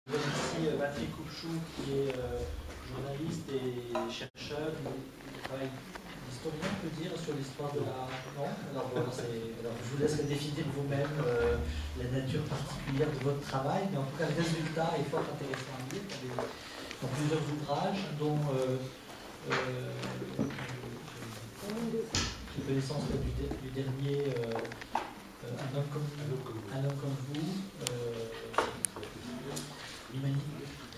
Ici, Patrick Couchou, qui est journaliste et chercheur, qui travaille d'historien, on peut dire, sur l'histoire de la... Non. Alors, voilà, alors je vous laisserai définir vous-même la nature particulière de votre travail, mais en tout cas, le résultat est fort intéressant à lire. Dans plusieurs ouvrages, dont j'ai connaissance du dernier Un homme comme vous.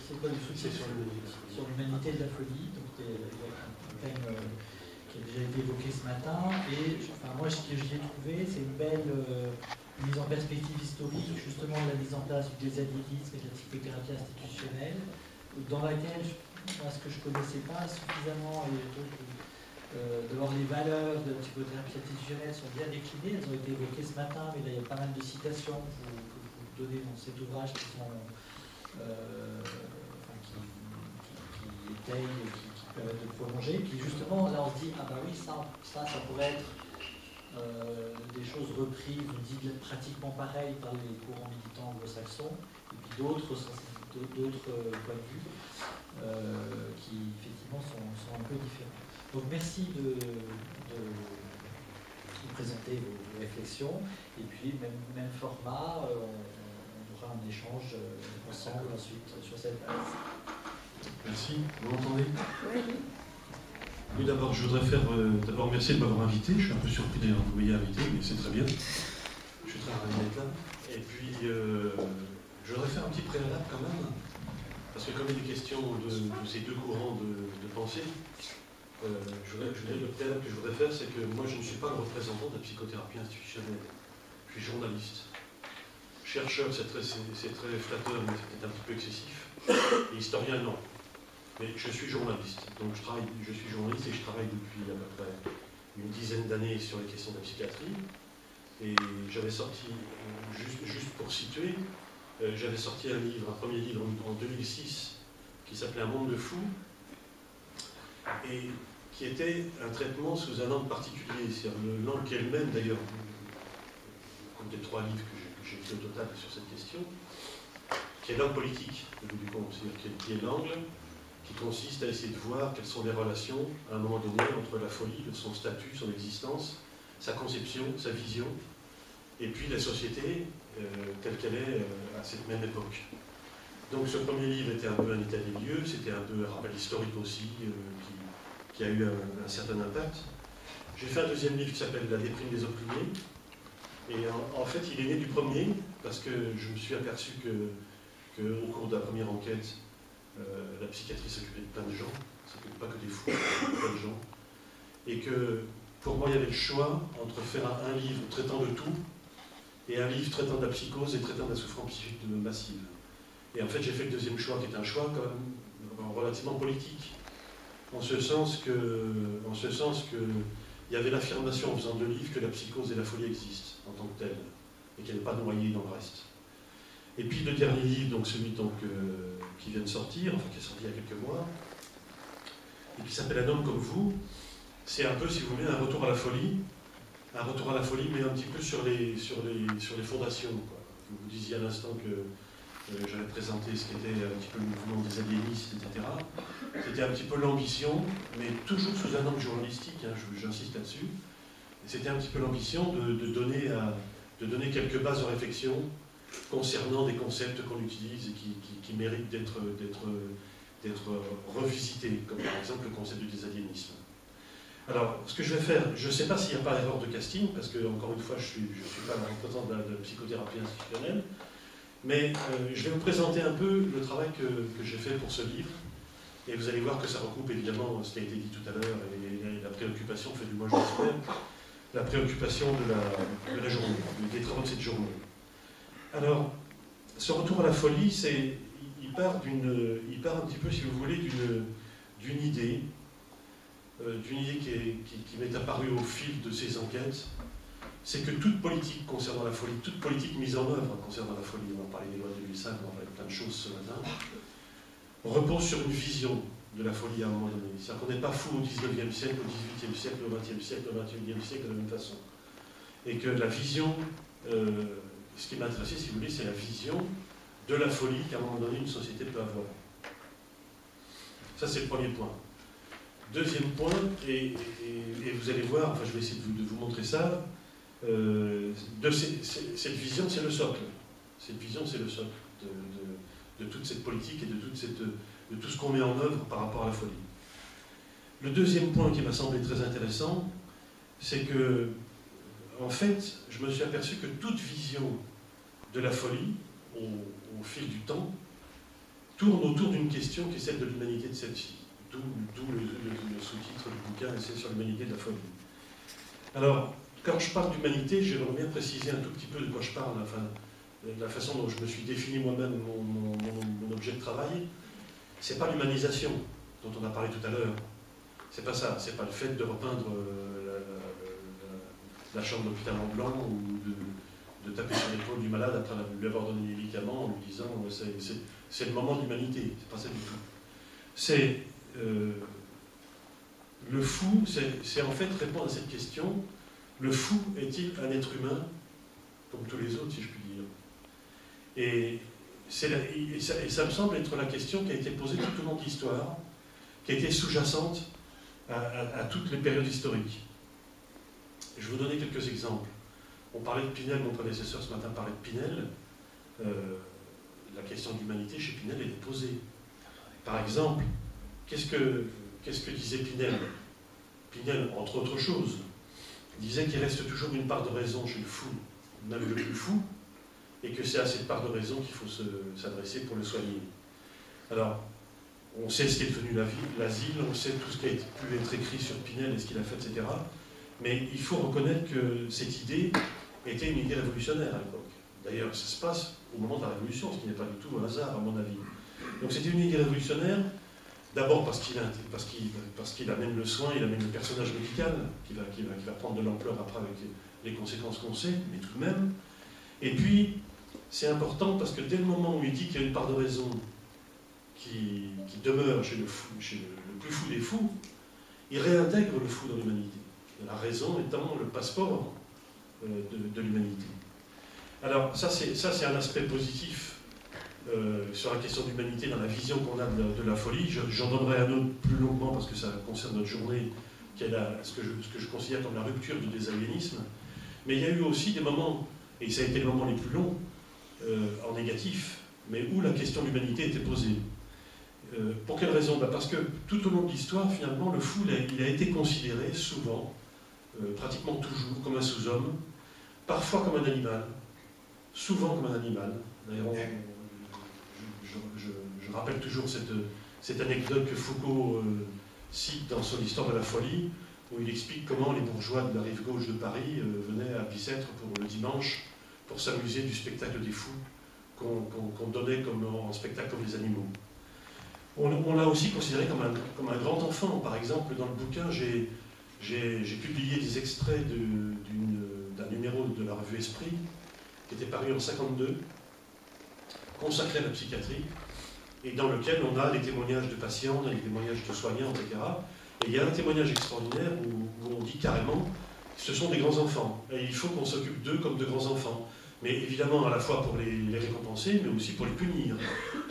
C'est quoi le truc? C'est sur l'humanité de la folie, donc un thème qui a déjà été évoqué ce matin. Et enfin, moi, ce que j'y ai trouvé, c'est une belle mise en perspective historique, justement, de la mise en place du désaliénisme et de la psychothérapie institutionnelle, dans laquelle, moi, ce que je ne connaissais pas suffisamment, et de voir les valeurs de la psychothérapie institutionnelle sont bien déclinées. Elles ont été évoquées ce matin, mais là, il y a pas mal de citations que vous donnez dans cet ouvrage qui sont... qui étayent et qui permettent de prolonger. Puis justement, là on se dit, ah bah oui, ça pourrait être des choses reprises, on dit pratiquement pareilles par les courants militants anglo-saxons, et puis d'autres points de vue qui effectivement sont un peu différents. Donc merci de présenter vos réflexions, et puis même format, on aura un échange ensemble ensuite sur cette base. Merci, vous m'entendez? Oui. Oui, d'abord, je voudrais d'abord remercier de m'avoir invité. Je suis un peu surpris d'ailleurs que vous m'ayez invité, mais c'est très bien. Je suis très ravi d'être là. Et puis, je voudrais faire un petit préalable quand même, parce que comme il est question de ces deux courants de pensée, le préalable que je voudrais faire, c'est que moi, je ne suis pas le représentant de la psychothérapie institutionnelle. Je suis journaliste. Chercheur, c'est très flatteur, mais c'est peut-être un petit peu excessif. Et historien, non. Mais je suis journaliste. Donc je suis journaliste et je travaille depuis à peu près une dizaine d'années sur les questions de la psychiatrie. Et j'avais sorti, juste pour situer, j'avais sorti un premier livre en 2006 qui s'appelait Un monde de fous et qui était un traitement sous un angle particulier. C'est-à-dire l'angle qui est le même d'ailleurs, comme des 3 livres que j'ai fait au total sur cette question, qui est l'angle politique, du compte, c'est-à-dire qui est l'angle qui consiste à essayer de voir quelles sont les relations, à un moment donné, entre la folie, son statut, son existence, sa conception, sa vision, et puis la société telle qu'elle est à cette même époque. Donc ce premier livre était un peu un état des lieux, c'était un peu un rappel historique aussi, qui a eu un certain impact. J'ai fait un deuxième livre qui s'appelle La déprime des opprimés, et en fait il est né du premier, parce que je me suis aperçu qu'au cours de la première enquête, la psychiatrie s'occupait de plein de gens, ça ne s'occupait pas que des fous, plein de gens, et que pour moi il y avait le choix entre faire un livre traitant de tout et un livre traitant de la psychose et traitant de la souffrance psychique massive. Et en fait j'ai fait le deuxième choix qui est un choix quand même relativement politique, en ce sens que il y avait l'affirmation en faisant 2 livres que la psychose et la folie existent en tant que telles et qu'elle n'est pas noyée dans le reste. Et puis le dernier livre, donc celui qui vient de sortir, enfin qui est sorti il y a quelques mois, et qui s'appelle Un homme comme vous, c'est un peu, si vous voulez, un retour à la folie, mais un petit peu sur les fondations, quoi. Vous disiez à l'instant que j'avais présenté ce qu'était un petit peu le mouvement des aliénistes, etc. C'était un petit peu l'ambition, mais toujours sous un angle journalistique, hein, j'insiste là-dessus. C'était un petit peu l'ambition de donner quelques bases de réflexion concernant des concepts qu'on utilise et qui méritent d'être revisités, comme par exemple le concept du désaliénisme. Alors, ce que je vais faire, je ne sais pas s'il n'y a pas d'erreur de casting, parce que, encore une fois, je ne suis pas le représentant de la psychothérapie institutionnelle, mais je vais vous présenter un peu le travail que j'ai fait pour ce livre, et vous allez voir que ça recoupe évidemment ce qui a été dit tout à l'heure, et la préoccupation, enfin du moins je l'espère, la préoccupation de la journée, des travaux de cette journée. Alors, ce retour à la folie, il part un petit peu, si vous voulez, d'une idée qui m'est apparue au fil de ces enquêtes, c'est que toute politique concernant la folie, toute politique mise en œuvre concernant la folie, on va parler des lois de 2005, on va parler de plein de choses ce matin, repose sur une vision de la folie à un moment donné. C'est-à-dire qu'on n'est pas fou au 19e siècle, au 18e siècle, au 20e siècle, au 21e siècle de la même façon. Et que la vision... ce qui m'intéressait, si vous voulez, c'est la vision de la folie qu'à un moment donné une société peut avoir. Ça, c'est le premier point. Deuxième point, et vous allez voir, enfin je vais essayer de vous montrer ça, cette vision, c'est le socle. Cette vision, c'est le socle de toute cette politique et de tout ce qu'on met en œuvre par rapport à la folie. Le deuxième point qui m'a semblé très intéressant, c'est que, en fait, je me suis aperçu que toute vision de la folie, au fil du temps, tourne autour d'une question qui est celle de l'humanité de celle-ci. D'où le sous-titre du bouquin, c'est sur l'humanité de la folie. Alors, quand je parle d'humanité, j'aimerais bien préciser un tout petit peu de quoi je parle, enfin, la façon dont je me suis défini moi-même mon objet de travail. C'est pas l'humanisation dont on a parlé tout à l'heure. C'est pas ça, c'est pas le fait de repeindre la chambre d'hôpital en blanc ou de taper sur l'épaule du malade après lui avoir donné des médicaments en lui disant c'est le moment de l'humanité. C'est pas ça du tout. C'est le fou, c'est en fait répondre à cette question. Le fou est-il un être humain comme tous les autres, si je puis dire? Et ça me semble être la question qui a été posée tout au long de l'histoire, qui a été sous-jacente à toutes les périodes historiques. Je vais vous donner quelques exemples. On parlait de Pinel, mon prédécesseur ce matin parlait de Pinel. La question de l'humanité chez Pinel était posée. Par exemple, qu'est-ce que disait Pinel? Pinel, entre autres choses, disait qu'il reste toujours une part de raison chez le fou, même le plus fou, et que c'est à cette part de raison qu'il faut s'adresser pour le soigner. Alors, on sait ce qui est devenu l'asile, on sait tout ce qui a pu être écrit sur Pinel et ce qu'il a fait, etc. Mais il faut reconnaître que cette idée était une idée révolutionnaire à l'époque. D'ailleurs, ça se passe au moment de la Révolution, ce qui n'est pas du tout un hasard, à mon avis. Donc c'était une idée révolutionnaire, d'abord parce qu'il amène le soin, il amène le personnage médical, qui va prendre de l'ampleur après avec les conséquences qu'on sait, mais tout de même. Et puis, c'est important parce que dès le moment où il dit qu'il y a une part de raison qui demeure chez le plus fou des fous, il réintègre le fou dans l'humanité. La raison étant le passeport de l'humanité. Alors, ça c'est un aspect positif sur la question d'humanité dans la vision qu'on a de la folie. J'en donnerai un autre plus longuement parce que ça concerne notre journée, qui est ce que je considère comme la rupture du désaliénisme. Mais il y a eu aussi des moments, et ça a été les moments les plus longs, en négatif, mais où la question de l'humanité était posée. Pour quelle raison? Parce que tout au long de l'histoire, finalement, le fou, il a été considéré souvent, pratiquement toujours, comme un sous-homme, parfois comme un animal, souvent comme un animal. D'ailleurs, je rappelle toujours cette anecdote que Foucault cite dans son Histoire de la folie, où il explique comment les bourgeois de la rive gauche de Paris venaient à Bicêtre pour le dimanche pour s'amuser du spectacle des fous qu'on donnait en spectacle comme des animaux. On l'a aussi considéré comme un grand enfant. Par exemple, dans le bouquin, j'ai publié des extraits d'un numéro de la revue Esprit, qui était paru en 1952, consacré à la psychiatrie, et dans lequel on a les témoignages de patients, les témoignages de soignants, etc. Et il y a un témoignage extraordinaire où on dit carrément que ce sont des grands enfants, et il faut qu'on s'occupe d'eux comme de grands enfants. Mais évidemment, à la fois pour les récompenser, mais aussi pour les punir.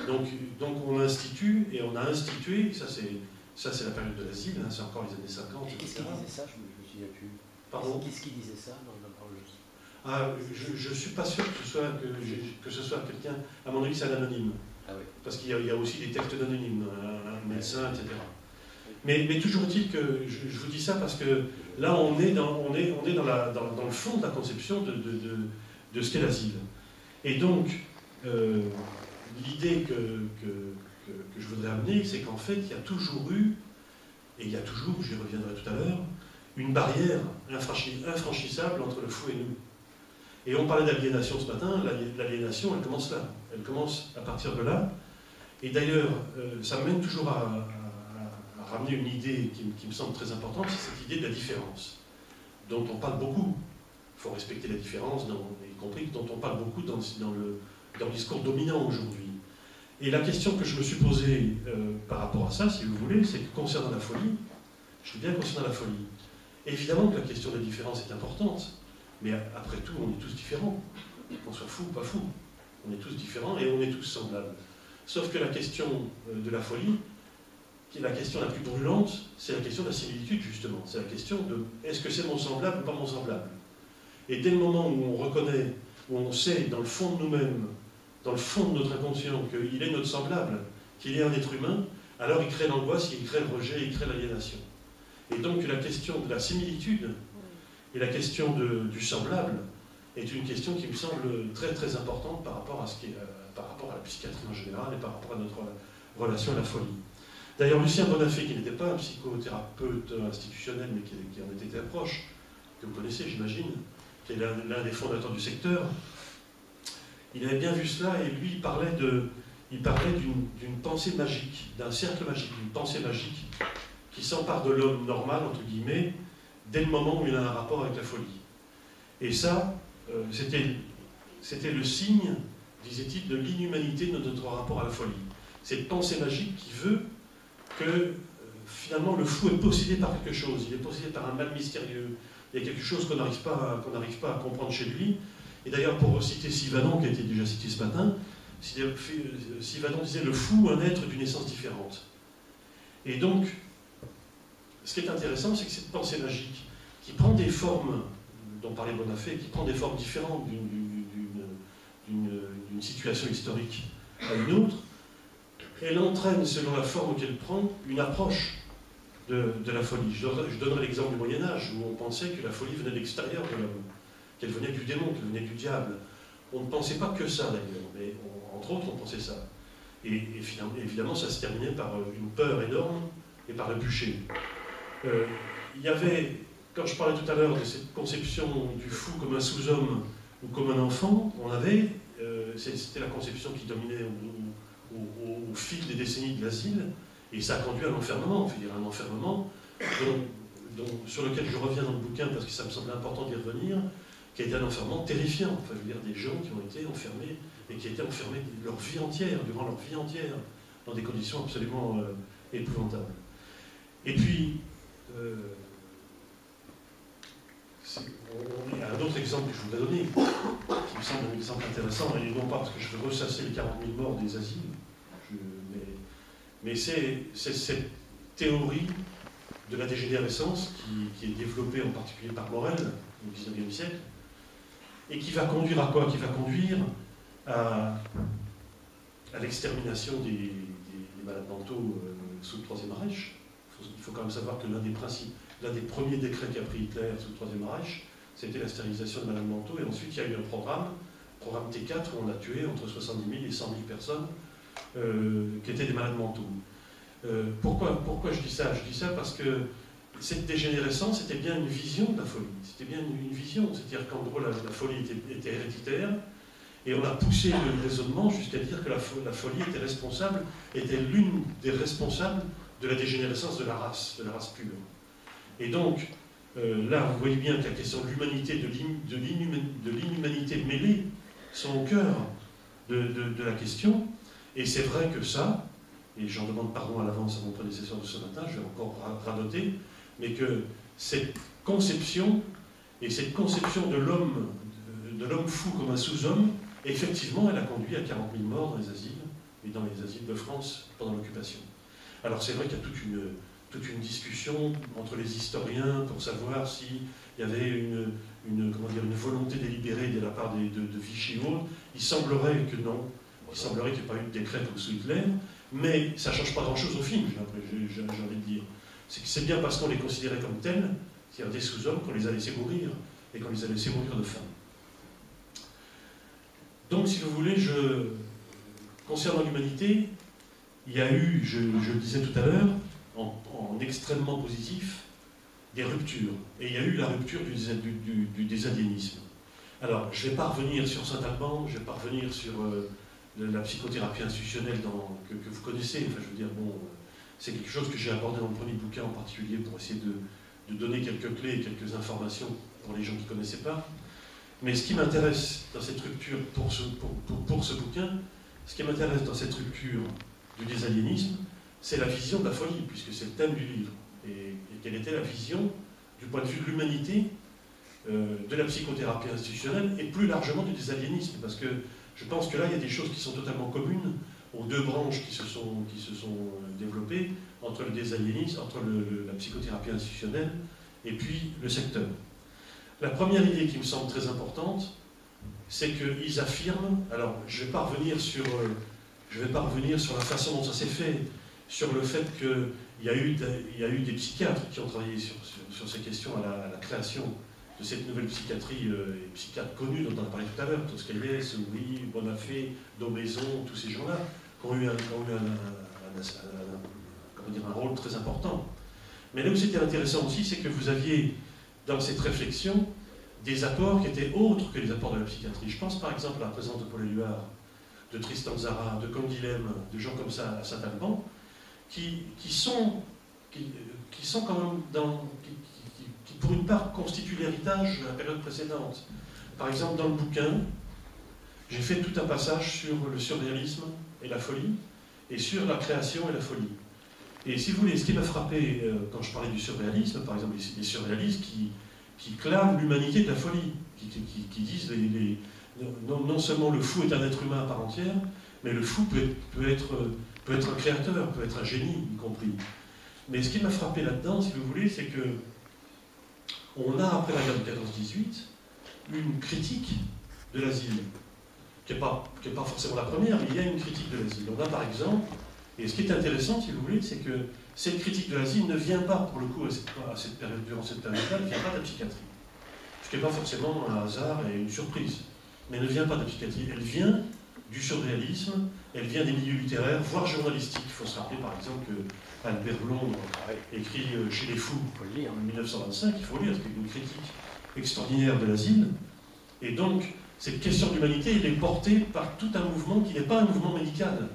Donc on institue, et on a institué, ça c'est la période de l'asile, hein, c'est encore les années 50. Et qu'est-ce qui disait ça? Je me souviens plus. Pardon? Qu'est-ce qui disait ça dans le... Je ne suis pas sûr que ce soit quelqu'un, à mon avis c'est un anonyme. Ah oui. Parce qu'il y a aussi des textes d'anonymes, un médecin, etc. Mais toujours est-il que je vous dis ça parce que là on est dans le fond de la conception de ce qu'est l'asile. Et donc, l'idée que je voudrais amener, c'est qu'en fait, il y a toujours eu, et il y a toujours, j'y reviendrai tout à l'heure, une barrière infranchissable entre le fou et nous. Et on parlait d'aliénation ce matin, l'aliénation, elle commence là. Elle commence à partir de là. Et d'ailleurs, ça me mène toujours à ramener une idée qui me semble très importante, c'est cette idée de la différence, dont on parle beaucoup. Il faut respecter la différence, y compris dont on parle beaucoup dans le discours dominant aujourd'hui. Et la question que je me suis posée par rapport à ça, si vous voulez, c'est que concernant la folie, je dis bien concernant la folie, évidemment que la question de la différence est importante, mais après tout, on est tous différents, qu'on soit fou ou pas fou. On est tous différents et on est tous semblables. Sauf que la question de la folie, qui est la question la plus brûlante, c'est la question de la similitude, justement. C'est la question de est-ce que c'est mon semblable ou pas mon semblable? Et dès le moment où on reconnaît, où on sait dans le fond de nous-mêmes, dans le fond de notre inconscient, qu'il est notre semblable, qu'il est un être humain, alors il crée l'angoisse, il crée le rejet, il crée l'aliénation. Et donc la question de la similitude et la question du semblable est une question qui me semble très très importante par rapport à la psychiatrie en général et par rapport à notre relation à la folie. D'ailleurs, Lucien Bonafé, qui n'était pas un psychothérapeute institutionnel, mais qui en était très proche, que vous connaissez, j'imagine, qui est l'un des fondateurs du secteur, il avait bien vu cela et lui, il parlait d'une pensée magique, d'un cercle magique, d'une pensée magique qui s'empare de l'homme normal, entre guillemets, dès le moment où il a un rapport avec la folie. Et ça, c'était le signe, disait-il, de l'inhumanité de notre rapport à la folie. Cette pensée magique qui veut que, finalement, le fou est possédé par quelque chose, il est possédé par un mal mystérieux, il y a quelque chose qu'on n'arrive pas à comprendre chez lui. Et d'ailleurs, pour citer Sivanon, qui a été déjà cité ce matin, Sivanon disait « le fou, un être d'une essence différente ». Et donc, ce qui est intéressant, c'est que cette pensée magique, qui prend des formes, dont parlait Bonafé, qui prend des formes différentes d'une situation historique à une autre, elle entraîne, selon la forme qu'elle prend, une approche de la folie. Je donnerai l'exemple du Moyen-Âge, où on pensait que la folie venait de l'extérieur de l'homme, qu'elle venait du démon, qu'elle venait du diable. On ne pensait pas que ça, d'ailleurs, mais entre autres, on pensait ça. Et évidemment, ça se terminait par une peur énorme et par le bûcher. Il y avait, quand je parlais tout à l'heure de cette conception du fou comme un sous-homme ou comme un enfant, on avait, c'était la conception qui dominait au fil des décennies de l'asile, et ça a conduit à l'enfermement, un enfermement sur lequel je reviens dans le bouquin parce que ça me semble important d'y revenir, qui a été un enfermement terrifiant. Enfin, je veux dire, des gens qui ont été enfermés et qui étaient enfermés leur vie entière, durant leur vie entière, dans des conditions absolument épouvantables. Et puis, il y a un autre exemple que je voudrais donner, qui me semble un exemple intéressant, et non pas parce que je veux ressasser les 40 000 morts des asiles, mais c'est cette théorie de la dégénérescence qui est développée en particulier par Morel au XIXe siècle, et qui va conduire à quoi? Qui va conduire à l'extermination des malades mentaux sous le Troisième Reich. Il faut quand même savoir que l'un des premiers décrets qu'a pris Hitler sous le Troisième Reich, c'était la stérilisation des malades mentaux, et ensuite il y a eu un programme T4, où on a tué entre 70 000 et 100 000 personnes qui étaient des malades mentaux. Pourquoi je dis ça? Je dis ça parce que cette dégénérescence était bien une vision de la folie. C'était bien une vision, c'est-à-dire qu'en gros la folie était héréditaire, et on a poussé le raisonnement jusqu'à dire que la folie était l'une des responsables de la dégénérescence de la race pure. Et donc, là, vous voyez bien que la question de l'humanité, de l'inhumanité mêlée sont au cœur de la question, et c'est vrai que ça, et j'en demande pardon à l'avance à mon prédécesseur de ce matin, je vais encore radoter, mais que cette conception de l'homme fou comme un sous-homme, effectivement, elle a conduit à 40 000 morts dans les asiles, et dans les asiles de France pendant l'occupation. Alors c'est vrai qu'il y a toute une discussion entre les historiens pour savoir s'il y avait une volonté délibérée de la part de Vichy ou autre. Il semblerait que non. Il semblerait qu'il n'y ait pas eu de décret comme sous Hitler, mais ça ne change pas grand-chose au film, j'ai envie de dire. C'est bien parce qu'on les considérait comme tels, c'est-à-dire des sous-hommes, qu'on les a laissés mourir, et qu'on les a laissés mourir de faim. Donc, si vous voulez, concernant l'humanité, il y a eu, je le disais tout à l'heure, en extrêmement positif, des ruptures. Et il y a eu la rupture du désaliénisme. Alors, je ne vais pas revenir sur Saint-Alban, je ne vais pas revenir sur la psychothérapie institutionnelle que vous connaissez. Enfin, je veux dire, bon, c'est quelque chose que j'ai abordé dans le premier bouquin en particulier pour essayer de donner quelques clés et quelques informations pour les gens qui ne connaissaient pas. Mais ce qui m'intéresse dans cette rupture, pour ce bouquin, ce qui m'intéresse dans cette rupture du désaliénisme, c'est la vision de la folie, puisque c'est le thème du livre. Et quelle était la vision, du point de vue de l'humanité, de la psychothérapie institutionnelle, et plus largement du désaliénisme, parce que Je pense que là, il y a des choses qui sont totalement communes aux deux branches qui se sont développées entre le désaliénisme, entre la psychothérapie institutionnelle et puis le secteur. La première idée qui me semble très importante, c'est qu'ils affirment, alors je ne vais pas revenir sur la façon dont ça s'est fait, sur le fait qu'il y a eu des psychiatres qui ont travaillé sur ces questions à la création de cette nouvelle psychiatrie, et psychiatres connus dont on a parlé tout à l'heure, Toscaïès, Souris, Bonafé, Daumaison, tous ces gens-là, qui ont eu un rôle très important. Mais là où c'était intéressant aussi, c'est que vous aviez, dans cette réflexion, des apports qui étaient autres que les apports de la psychiatrie. Je pense par exemple à la présence de Paul Éluard, de Tristan Tzara, de Canguilhem, de gens comme ça à Saint-Alban, qui sont quand même qui pour une part constituent l'héritage de la période précédente. Par exemple, dans le bouquin, j'ai fait tout un passage sur le surréalisme et la folie, et sur la création et la folie. Et si vous voulez, ce qui m'a frappé quand je parlais du surréalisme, par exemple, les surréalistes qui clament l'humanité de la folie, qui disent non seulement le fou est un être humain à part entière, mais le fou peut être un créateur, peut être un génie, y compris. Mais ce qui m'a frappé là-dedans, si vous voulez, c'est que on a, après la guerre de 14-18, une critique de l'asile, qui n'est pas forcément la première, mais il y a une critique de l'asile. On a par exemple, et ce qui est intéressant, si vous voulez, c'est que cette critique de l'asile ne vient pas, pour le coup, durant cette période-là, ne vient pas de la psychiatrie. Ce qui n'est pas forcément un hasard et une surprise, mais ne vient pas de la psychiatrie. Elle vient du surréalisme, elle vient des milieux littéraires, voire journalistiques. Il faut se rappeler, par exemple, que Albert Londres écrit Chez les fous en 1925, il faut lire, c'est une critique extraordinaire de l'asile. Et donc, cette question d'humanité, elle est portée par tout un mouvement qui n'est pas un mouvement médical.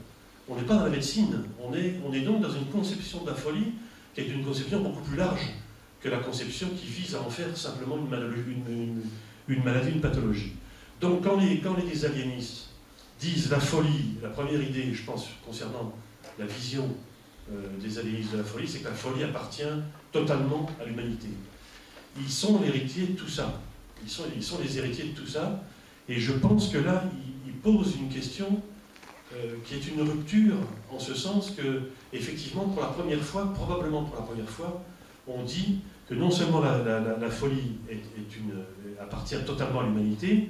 On n'est pas dans la médecine. On est donc dans une conception de la folie qui est une conception beaucoup plus large que la conception qui vise à en faire simplement une maladie, une pathologie. Donc, quand les aliénistes disent la folie, la première idée, je pense, concernant la vision des aliénistes de la folie, c'est que la folie appartient totalement à l'humanité. Ils sont l'héritier de tout ça. Ils sont les héritiers de tout ça. Et je pense que là, ils posent une question qui est une rupture, en ce sens que, effectivement, pour la première fois, probablement pour la première fois, on dit que non seulement la folie appartient totalement à l'humanité,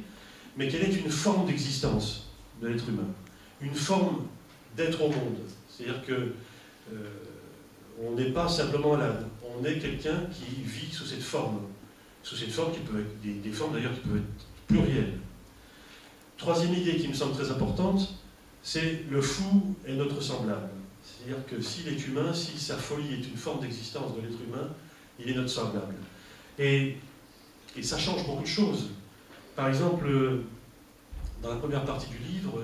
mais qu'elle est une forme d'existence de l'être humain, une forme d'être au monde. C'est-à-dire que on n'est pas simplement malade, on est quelqu'un qui vit sous cette forme qui peut être des formes d'ailleurs qui peuvent être plurielles. Troisième idée qui me semble très importante, c'est le fou est notre semblable. C'est-à-dire que s'il est humain, si sa folie est une forme d'existence de l'être humain, il est notre semblable. Et ça change beaucoup de choses. Par exemple, dans la première partie du livre,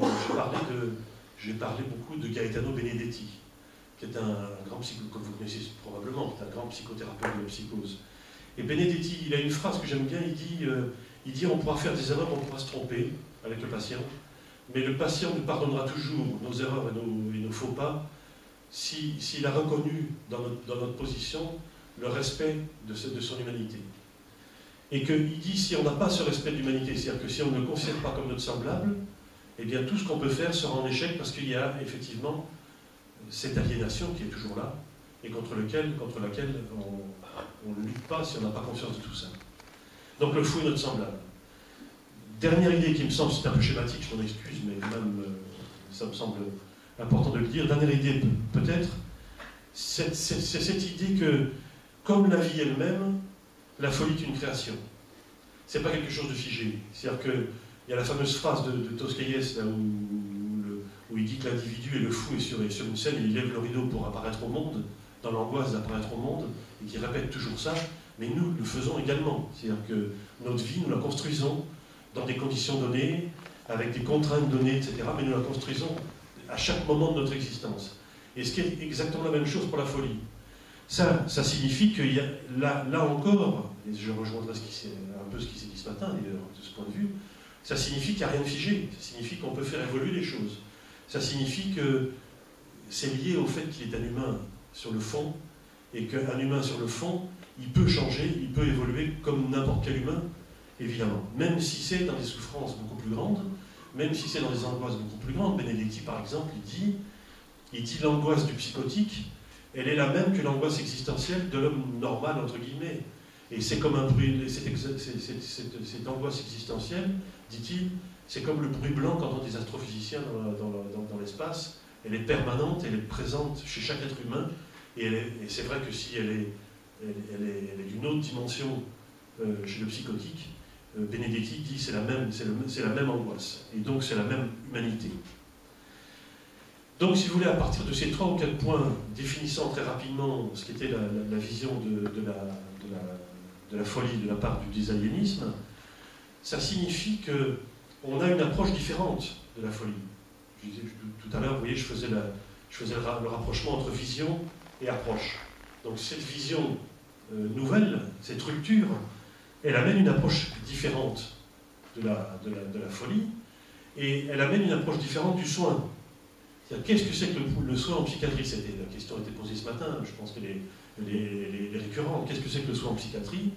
j'ai parlé beaucoup de Gaetano Benedetti, qui est un grand psychothérapeute, comme vous connaissez probablement, qui est un grand psychothérapeute de la psychose. Et Benedetti, il a une phrase que j'aime bien, il dit on pourra faire des erreurs, on pourra se tromper avec le patient, mais le patient nous pardonnera toujours nos erreurs et nos faux pas s'il a reconnu dans notre position le respect de son humanité. Et qu'il dit, si on n'a pas ce respect de l'humanité, c'est-à-dire que si on ne le considère pas comme notre semblable, eh bien tout ce qu'on peut faire sera en échec parce qu'il y a effectivement cette aliénation qui est toujours là et contre laquelle on ne lutte pas si on n'a pas conscience de tout ça. Donc le fou est notre semblable. Dernière idée qui me semble, c'est un peu schématique, je m'en excuse, mais quand même ça me semble important de le dire. Dernière idée peut-être, c'est cette idée que, comme la vie elle-même, la folie est une création. C'est pas quelque chose de figé. C'est-à-dire qu'il y a la fameuse phrase de Toscaïès, là où il dit que l'individu et le fou est sur une scène et il lève le rideau pour apparaître au monde, dans l'angoisse d'apparaître au monde, et qui répète toujours ça, mais nous le faisons également. C'est-à-dire que notre vie, nous la construisons dans des conditions données, avec des contraintes données, etc., mais nous la construisons à chaque moment de notre existence. Et ce qui est exactement la même chose pour la folie. Ça signifie qu'il y a, là encore, et je rejoindrai un peu ce qui s'est dit ce matin, d'ailleurs, de ce point de vue, ça signifie qu'il n'y a rien de figé, ça signifie qu'on peut faire évoluer les choses. Ça signifie que c'est lié au fait qu'il est un humain sur le fond, et qu'un humain sur le fond, il peut changer, il peut évoluer comme n'importe quel humain, évidemment. Même si c'est dans des souffrances beaucoup plus grandes, même si c'est dans des angoisses beaucoup plus grandes. Benedetti, par exemple, il dit l'angoisse du psychotique, elle est la même que l'angoisse existentielle de l'homme normal, entre guillemets. Et c'est comme un bruit, cette angoisse existentielle, dit-il, c'est comme le bruit blanc qu'entendent des astrophysiciens dans l'espace. Elle est permanente, elle est présente chez chaque être humain, et c'est vrai que si elle est d'une autre dimension chez le psychotique, Benedetti dit c'est la même angoisse, et donc c'est la même humanité. Donc si vous voulez, à partir de ces 3 ou 4 points définissant très rapidement ce qu'était la vision de la folie de la part du désaliénisme, ça signifie qu'on a une approche différente de la folie. Je disais tout à l'heure, vous voyez, je faisais le rapprochement entre vision et approche. Donc cette vision nouvelle, cette rupture, elle amène une approche différente de la folie, et elle amène une approche différente du soin. C'est-à-dire, qu'est-ce que c'est que le soin en psychiatrie? La question a été posée ce matin, je pense qu'elle est récurrente. Qu'est-ce que c'est que le soin en psychiatrie?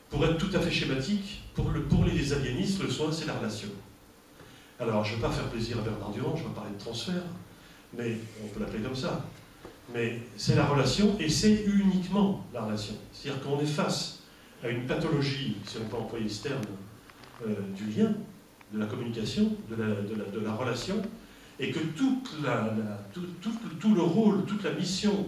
Pour être tout à fait schématique, pour les désaliénistes, le soin, c'est la relation. Alors, je ne vais pas faire plaisir à Bernard Durand, je vais parler de transfert, mais on peut l'appeler comme ça. Mais c'est la relation, et c'est uniquement la relation. C'est-à-dire qu'on est face à une pathologie, si on peut employer ce terme, du lien, de la communication, de la relation, et que tout le rôle, toute la mission,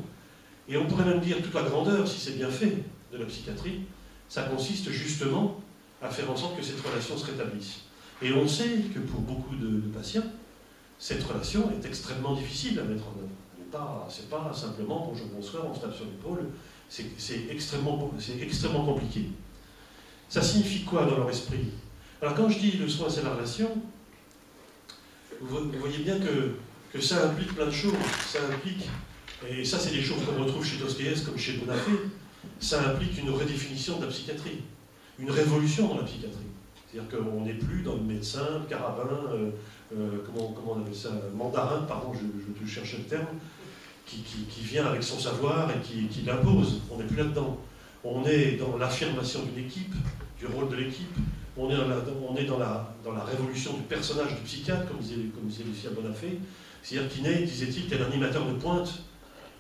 et on pourrait même dire toute la grandeur, si c'est bien fait, de la psychiatrie, ça consiste justement à faire en sorte que cette relation se rétablisse. Et on sait que pour beaucoup de patients, cette relation est extrêmement difficile à mettre en œuvre. C'est pas simplement bonjour, bonsoir, on se tape sur l'épaule, c'est extrêmement compliqué. Ça signifie quoi dans leur esprit? Alors quand je dis le soin c'est la relation, vous voyez bien que ça implique plein de choses. Ça implique, et ça c'est des choses qu'on retrouve chez Dostoïevski comme chez Bonafé, ça implique une redéfinition de la psychiatrie, une révolution dans la psychiatrie. C'est-à-dire qu'on n'est plus dans le médecin, carabin, comment on appelle ça, mandarin, pardon, je cherche le terme, qui vient avec son savoir et qui l'impose. On n'est plus là-dedans. On est dans l'affirmation d'une équipe, du rôle de l'équipe. On est dans la révolution du personnage du psychiatre, comme disait Lucien Bonafé. C'est-à-dire qu'il est, disait-il, tel animateur de pointe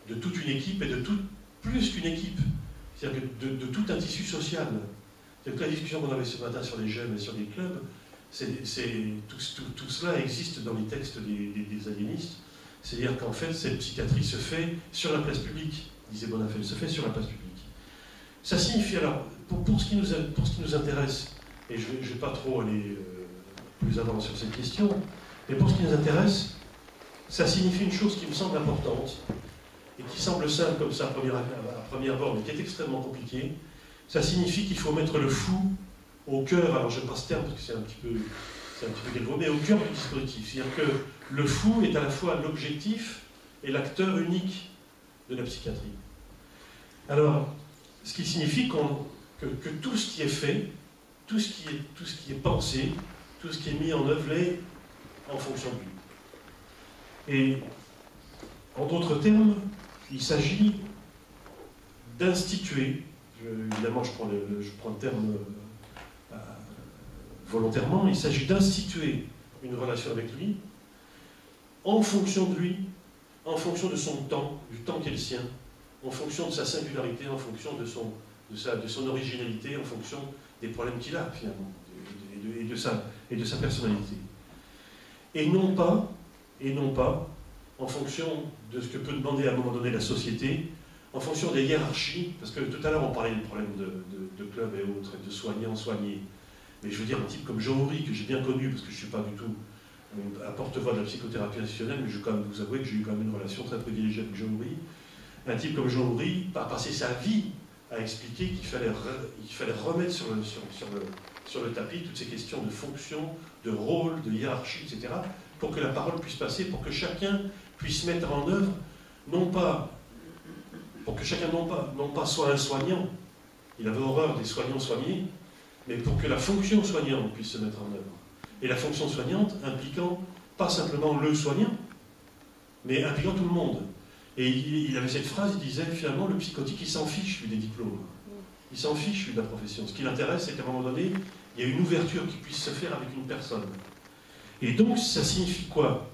de toute une équipe et de plus qu'une équipe. C'est-à-dire de tout un tissu social. C'est la discussion qu'on avait ce matin sur les jeunes et sur les clubs, tout cela existe dans les textes des aliénistes. C'est-à-dire qu'en fait, cette psychiatrie se fait sur la place publique, disait Bonafé, elle se fait sur la place publique. Ça signifie, alors, pour ce qui nous intéresse, et je ne vais pas trop aller plus avant sur cette question, mais pour ce qui nous intéresse, ça signifie une chose qui me semble importante, et qui semble simple comme ça à première abord, mais qui est extrêmement compliquée. Ça signifie qu'il faut mettre le fou au cœur, alors je passe terme parce que c'est un petit peu quelquefois, mais au cœur du dispositif. C'est-à-dire que le fou est à la fois l'objectif et l'acteur unique de la psychiatrie. Alors, ce qui signifie que tout ce qui est fait, tout ce qui est pensé, tout ce qui est mis en œuvre l'est en fonction de lui. Et en d'autres termes, il s'agit d'instituer, évidemment je prends le terme volontairement, il s'agit d'instituer une relation avec lui en fonction de lui, en fonction de son temps, du temps qui est le sien, en fonction de sa singularité, en fonction de son originalité, en fonction des problèmes qu'il a finalement, et de sa personnalité. Et non pas en fonction de ce que peut demander à un moment donné la société, en fonction des hiérarchies, parce que tout à l'heure on parlait du problème de clubs et autres, et de soignants, soignés. Mais je veux dire, un type comme Jean Houry, que j'ai bien connu, parce que je ne suis pas du tout un porte-voix de la psychothérapie institutionnelle, mais je vais quand même vous avouer que j'ai eu quand même une relation très privilégiée avec Jean Houry. Un type comme Jean Houry a passé sa vie à expliquer qu'il fallait remettre sur le tapis toutes ces questions de fonction, de rôle, de hiérarchie, etc., pour que la parole puisse passer, pour que chacun puisse mettre en œuvre, pour que chacun non pas soit un soignant, il avait horreur des soignants soignés, mais pour que la fonction soignante puisse se mettre en œuvre. Et la fonction soignante impliquant pas simplement le soignant, mais impliquant tout le monde. Et il avait cette phrase, il disait finalement, le psychotique, il s'en fiche, lui, des diplômes. Il s'en fiche, lui, de la profession. Ce qui l'intéresse, c'est qu'à un moment donné, il y a une ouverture qui puisse se faire avec une personne. Et donc, ça signifie quoi?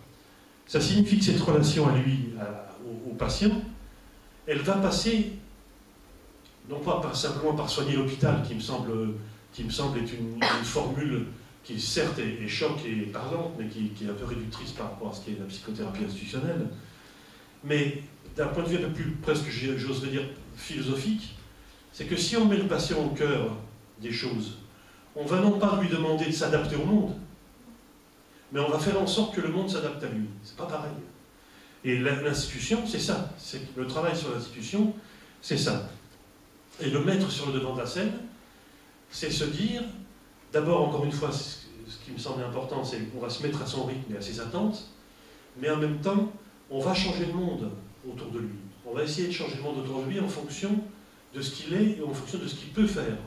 Ça signifie que cette relation à lui, au patient, elle va passer, non pas simplement par soigner l'hôpital, qui me semble être une formule qui certes est choc et parlante, mais qui est un peu réductrice par rapport à ce qu'est la psychothérapie institutionnelle, mais d'un point de vue un peu plus, presque, j'oserais dire, philosophique, c'est que si on met le patient au cœur des choses, on va non pas lui demander de s'adapter au monde, mais on va faire en sorte que le monde s'adapte à lui. C'est pas pareil. Et l'institution, c'est ça. Le travail sur l'institution, c'est ça. Et le mettre sur le devant de la scène, c'est se dire, d'abord, encore une fois, ce qui me semble important, c'est qu'on va se mettre à son rythme et à ses attentes, mais en même temps, on va changer le monde autour de lui. On va essayer de changer le monde autour de lui en fonction de ce qu'il est et en fonction de ce qu'il peut faire.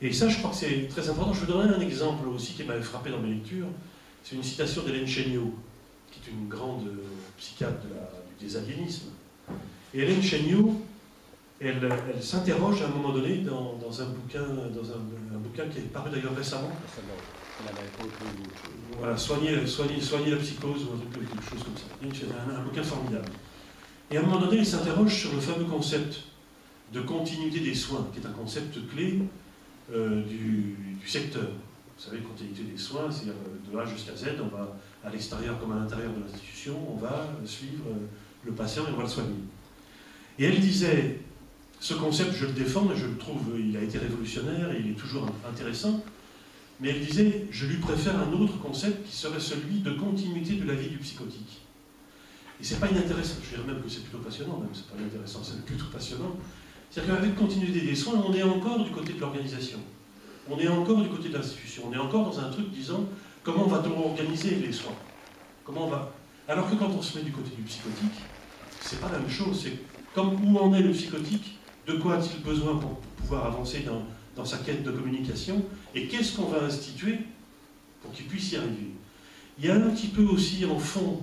Et ça, je crois que c'est très important. Je vais donner un exemple aussi qui m'avait frappé dans mes lectures. C'est une citation d'Hélène Chéniaud, qui est une grande psychiatre des aliénismes. Et Hélène Chéniaud, elle s'interroge à un moment donné dans un bouquin qui est paru d'ailleurs récemment. Voilà, soigner la psychose ou quelque chose comme ça. Un bouquin formidable. Et à un moment donné, elle s'interroge sur le fameux concept de continuité des soins, qui est un concept clé du secteur. Vous savez, continuité des soins, c'est-à-dire de A jusqu'à Z, on va à l'extérieur comme à l'intérieur de l'institution, on va suivre le patient et on va le soigner. Et elle disait, ce concept, je le défends et je le trouve, il a été révolutionnaire et il est toujours intéressant, mais elle disait, je lui préfère un autre concept qui serait celui de continuité de la vie du psychotique. Et c'est pas inintéressant, je dirais même que c'est plutôt passionnant, même c'est pas inintéressant, c'est plutôt passionnant. C'est-à-dire qu'avec continuité des soins, on est encore du côté de l'organisation. On est encore du côté de l'institution. On est encore dans un truc disant comment va-t-on organiser les soins? Comment on va... Alors que quand on se met du côté du psychotique, c'est pas la même chose. C'est comme où en est le psychotique, de quoi a-t-il besoin pour pouvoir avancer dans sa quête de communication, et qu'est-ce qu'on va instituer pour qu'il puisse y arriver. Il y a un petit peu aussi en fond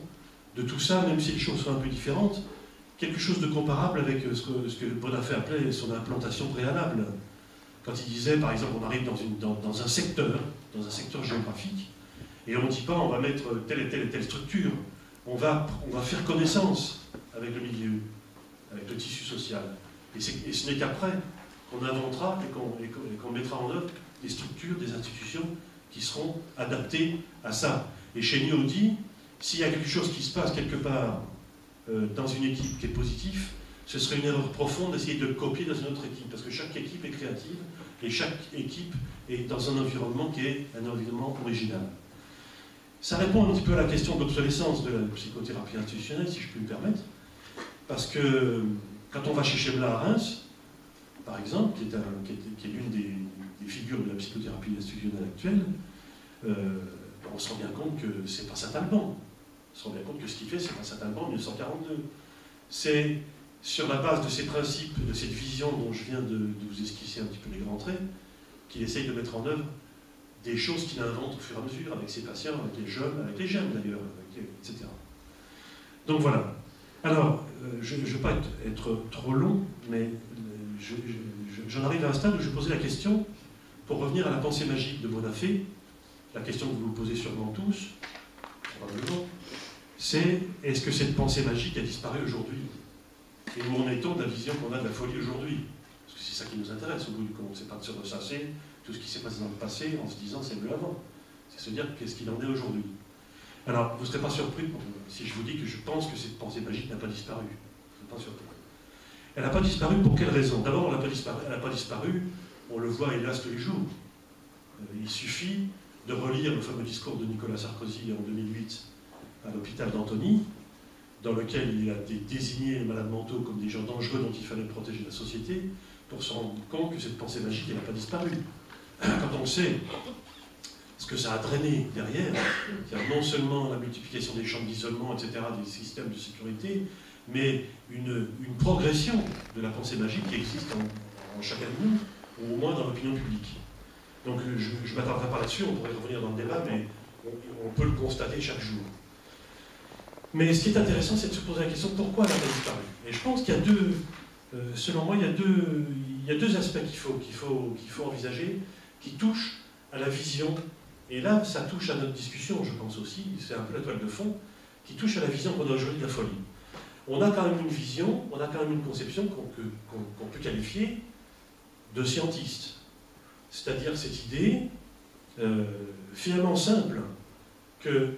de tout ça, même si les choses sont un peu différentes, quelque chose de comparable avec ce que Bonafé appelait son implantation préalable. Quand il disait, par exemple, on arrive dans un secteur géographique, et on ne dit pas on va mettre telle et telle structure, on va faire connaissance avec le milieu, avec le tissu social. Et ce n'est qu'après qu'on inventera et qu'on mettra en œuvre des structures, des institutions qui seront adaptées à ça. Et Chéniaud dit, s'il y a quelque chose qui se passe quelque part dans une équipe qui est positif, ce serait une erreur profonde d'essayer de le copier dans une autre équipe, parce que chaque équipe est créative, et chaque équipe est dans un environnement qui est un environnement original. Ça répond un petit peu à la question de l'obsolescence de la psychothérapie institutionnelle, si je puis me permettre, parce que quand on va chez Chebla à Reims, par exemple, qui est l'une des figures de la psychothérapie institutionnelle actuelle, on se rend bien compte que c'est pas Saint-Alban. On se rend bien compte que ce qu'il fait, c'est pas Saint-Alban en 1942. C'est sur la base de ces principes, de cette vision dont je viens de vous esquisser un petit peu les grands traits, qu'il essaye de mettre en œuvre des choses qu'il invente au fur et à mesure avec ses patients, avec les jeunes d'ailleurs, etc. Donc voilà. Alors, je ne veux pas être trop long, mais j'en arrive à un stade où je posais la question, pour revenir à la pensée magique de Bonafé, la question que vous vous posez sûrement tous, probablement, c'est est-ce que cette pensée magique a disparu aujourd'hui? Et où en est-on de la vision qu'on a de la folie aujourd'hui? Parce que c'est ça qui nous intéresse au bout du compte, c'est pas de se ressasser tout ce qui s'est passé dans le passé en se disant c'est mieux avant. C'est se dire qu'est-ce qu'il en est aujourd'hui. Alors, vous ne serez pas surpris si je vous dis que je pense que cette pensée magique n'a pas disparu. Vous ne serez pas surpris. Elle n'a pas disparu pour quelle raison? D'abord, elle n'a pas disparu, on le voit hélas tous les jours. Il suffit de relire le fameux discours de Nicolas Sarkozy en 2008 à l'hôpital d'Antony, dans lequel il a désigné les malades mentaux comme des gens dangereux dont il fallait protéger la société, pour se rendre compte que cette pensée magique n'a pas disparu. Quand on sait ce que ça a drainé derrière, c'est-à-dire non seulement la multiplication des chambres d'isolement, etc., des systèmes de sécurité, mais une progression de la pensée magique qui existe en chacun de nous, ou au moins dans l'opinion publique. Donc je ne m'attarderai pas là-dessus, on pourrait revenir dans le débat, mais on peut le constater chaque jour. Mais ce qui est intéressant, c'est de se poser la question pourquoi elle n'a pas disparu. Et je pense qu'il y a selon moi, il y a deux aspects qu'il faut envisager, qui touchent à la vision Et là, ça touche à notre discussion, je pense aussi, c'est un peu la toile de fond, qui touche à la vision qu'on a aujourd'hui de la folie. On a quand même une vision, on a quand même une conception qu'on peut qualifier de scientiste. C'est-à-dire cette idée, finalement simple, que,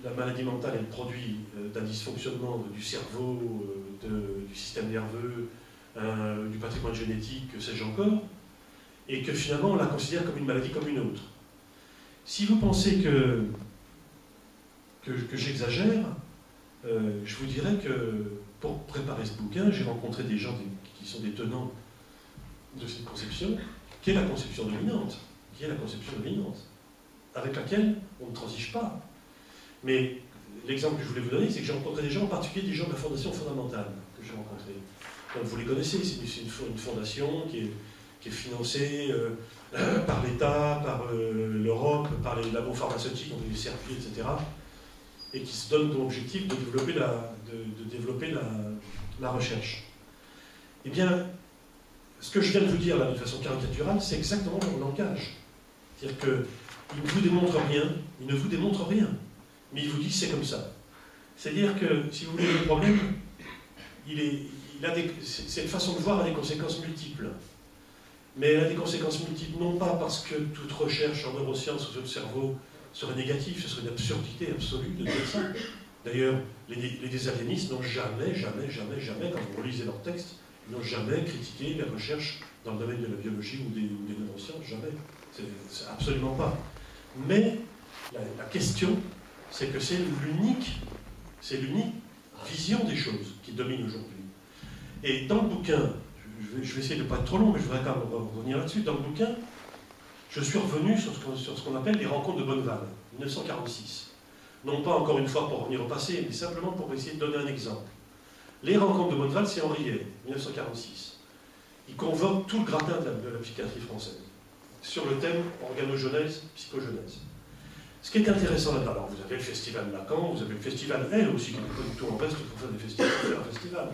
la maladie mentale est le produit d'un dysfonctionnement du cerveau, du système nerveux, du patrimoine génétique, que sais-je encore, et que finalement on la considère comme une maladie comme une autre. Si vous pensez que j'exagère, je vous dirais que pour préparer ce bouquin, j'ai rencontré des gens qui sont des tenants de cette conception, qui est la conception dominante, avec laquelle on ne transige pas. Mais l'exemple que je voulais vous donner, c'est que j'ai rencontré des gens, en particulier des gens de la Fondation fondamentale, que j'ai rencontrés. Donc vous les connaissez, c'est une fondation qui est financée par l'État, par l'Europe, par les labos pharmaceutiques, donc les Servier, etc., et qui se donne comme objectif de développer la recherche. Eh bien, ce que je viens de vous dire là, de façon caricaturale, c'est exactement leur langage. C'est-à-dire qu'ils ne vous démontrent rien, mais ils vous disent c'est comme ça. C'est-à-dire que, si vous voulez, le problème, cette façon de voir a des conséquences multiples. Mais elle a des conséquences multiples, non pas parce que toute recherche en neurosciences ou sur le cerveau serait négative, ce serait une absurdité absolue de dire ça. D'ailleurs, les désaliénistes n'ont jamais, quand vous relisez leurs textes, ils n'ont jamais critiqué les recherches dans le domaine de la biologie ou des neurosciences, jamais. C'est absolument pas. Mais la question, c'est que c'est l'unique vision des choses qui domine aujourd'hui. Et dans le bouquin, je vais essayer de ne pas être trop long, mais je voudrais quand même revenir là-dessus. Dans le bouquin, je suis revenu sur ce qu'on appelle les rencontres de Bonneval, 1946. Non pas encore une fois pour revenir au passé, mais simplement pour essayer de donner un exemple. Les rencontres de Bonneval, c'est Henriet, 1946. Il convoque tout le gratin de la psychiatrie française sur le thème organogenèse, psychogenèse. Ce qui est intéressant là-dedans, alors vous avez le festival Lacan, vous avez le festival Elle aussi, qui n'est pas du tout en reste pour faire des festivals, pour faire un festival,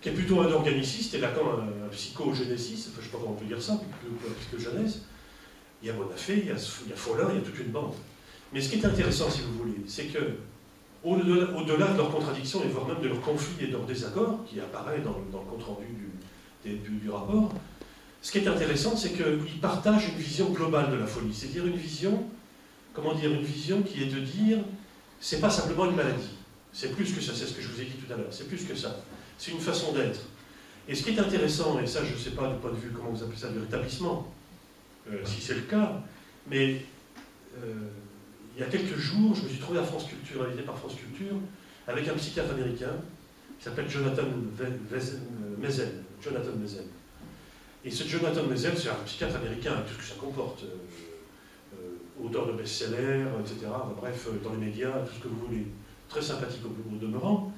qui est plutôt un organiciste, et Lacan un psychogénéciste, enfin, je ne sais pas comment on peut dire ça, psychogenèse. Il y a Bonafé, il y a Follin, il y a toute une bande. Mais ce qui est intéressant, si vous voulez, c'est que, au-delà de leurs contradictions, et voire même de leurs conflits et de leurs désaccords, qui apparaît dans le compte-rendu du rapport, ce qui est intéressant, c'est qu'ils partagent une vision globale de la folie, c'est-à-dire une vision, une vision qui est de dire, c'est pas simplement une maladie, c'est plus que ça, c'est ce que je vous ai dit tout à l'heure, c'est plus que ça, c'est une façon d'être. Et ce qui est intéressant, et ça je ne sais pas du point de vue, comment vous appelez ça, du rétablissement, si c'est le cas, mais il y a quelques jours, je me suis trouvé à France Culture, invité par France Culture, avec un psychiatre américain qui s'appelle Jonathan Meisel. Et ce Jonathan Meisel, c'est un psychiatre américain, avec tout ce que ça comporte, auteur de best-sellers, etc., bref, dans les médias, tout ce que vous voulez, très sympathique au demeurant.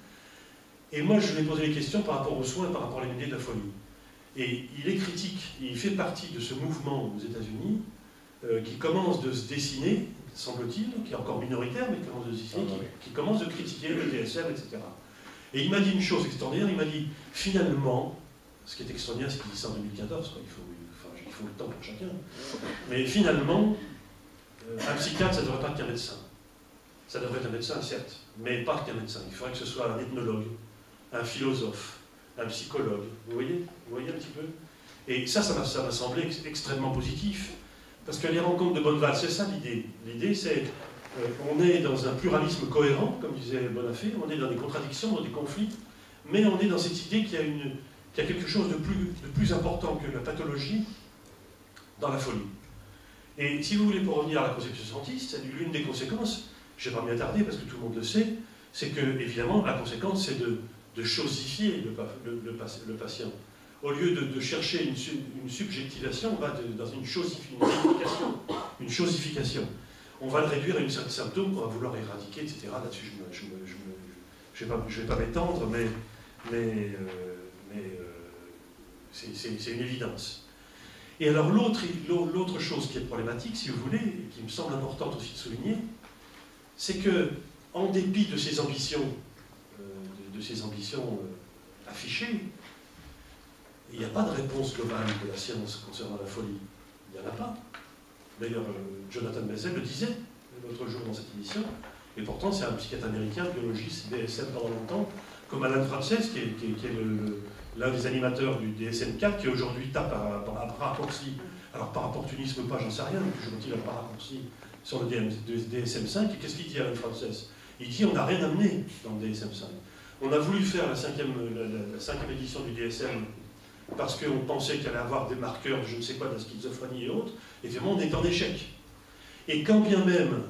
Et moi, je lui ai posé des questions par rapport aux soins, par rapport à l'idée de la folie. Et il est critique, il fait partie de ce mouvement aux États-Unis qui commence de se dessiner, semble-t-il, qui est encore minoritaire, mais qui commence de se dessiner, qui commence de critiquer le DSM, etc. Et il m'a dit une chose extraordinaire, il m'a dit, finalement, ce qui est extraordinaire, c'est qu'il dit ça en 2014, quoi. Il faut le temps pour chacun, mais finalement, un psychiatre, ça ne devrait pas être qu'un médecin. Ça devrait être un médecin, certes, mais pas qu'un médecin. Il faudrait que ce soit un ethnologue, un philosophe, un psychologue. Vous voyez un petit peu? Et ça m'a semblé extrêmement positif, parce que les rencontres de Bonneval, c'est ça l'idée. L'idée, c'est on est dans un pluralisme cohérent, comme disait Bonafé, on est dans des contradictions, dans des conflits, mais on est dans cette idée qu'il y a quelque chose de plus important que la pathologie dans la folie. Et si vous voulez, pour revenir à la conception scientiste, l'une des conséquences, je ne vais pas m'y attarder parce que tout le monde le sait, c'est que, évidemment, la conséquence, c'est de chosifier le patient. Au lieu de chercher une subjectivation, on va dans une chosification. On va le réduire à une série de symptômes qu'on va vouloir éradiquer, etc. Là-dessus, je ne vais pas m'étendre, mais c'est une évidence. Et alors l'autre chose qui est problématique, si vous voulez, et qui me semble importante aussi de souligner, c'est que, en dépit de ces ambitions, affichées, il n'y a pas de réponse globale de la science concernant la folie. Il n'y en a pas. D'ailleurs, Jonathan Meisel le disait l'autre jour dans cette émission, et pourtant c'est un psychiatre américain, biologiste, DSM pendant longtemps, comme Alan Frances, qui est l'un des animateurs du DSM-4, qui aujourd'hui tape par raccourci. Alors par opportunisme ou pas, j'en sais rien, mais toujours est-il par raccourci sur le DSM-5. Et qu'est-ce qu'il dit, Alan Frances? Il dit on n'a rien amené dans le DSM-5. On a voulu faire la cinquième édition du DSM parce qu'on pensait qu'il allait avoir des marqueurs de je ne sais quoi, de la schizophrénie et autres, et finalement on est en échec. Et quand bien même,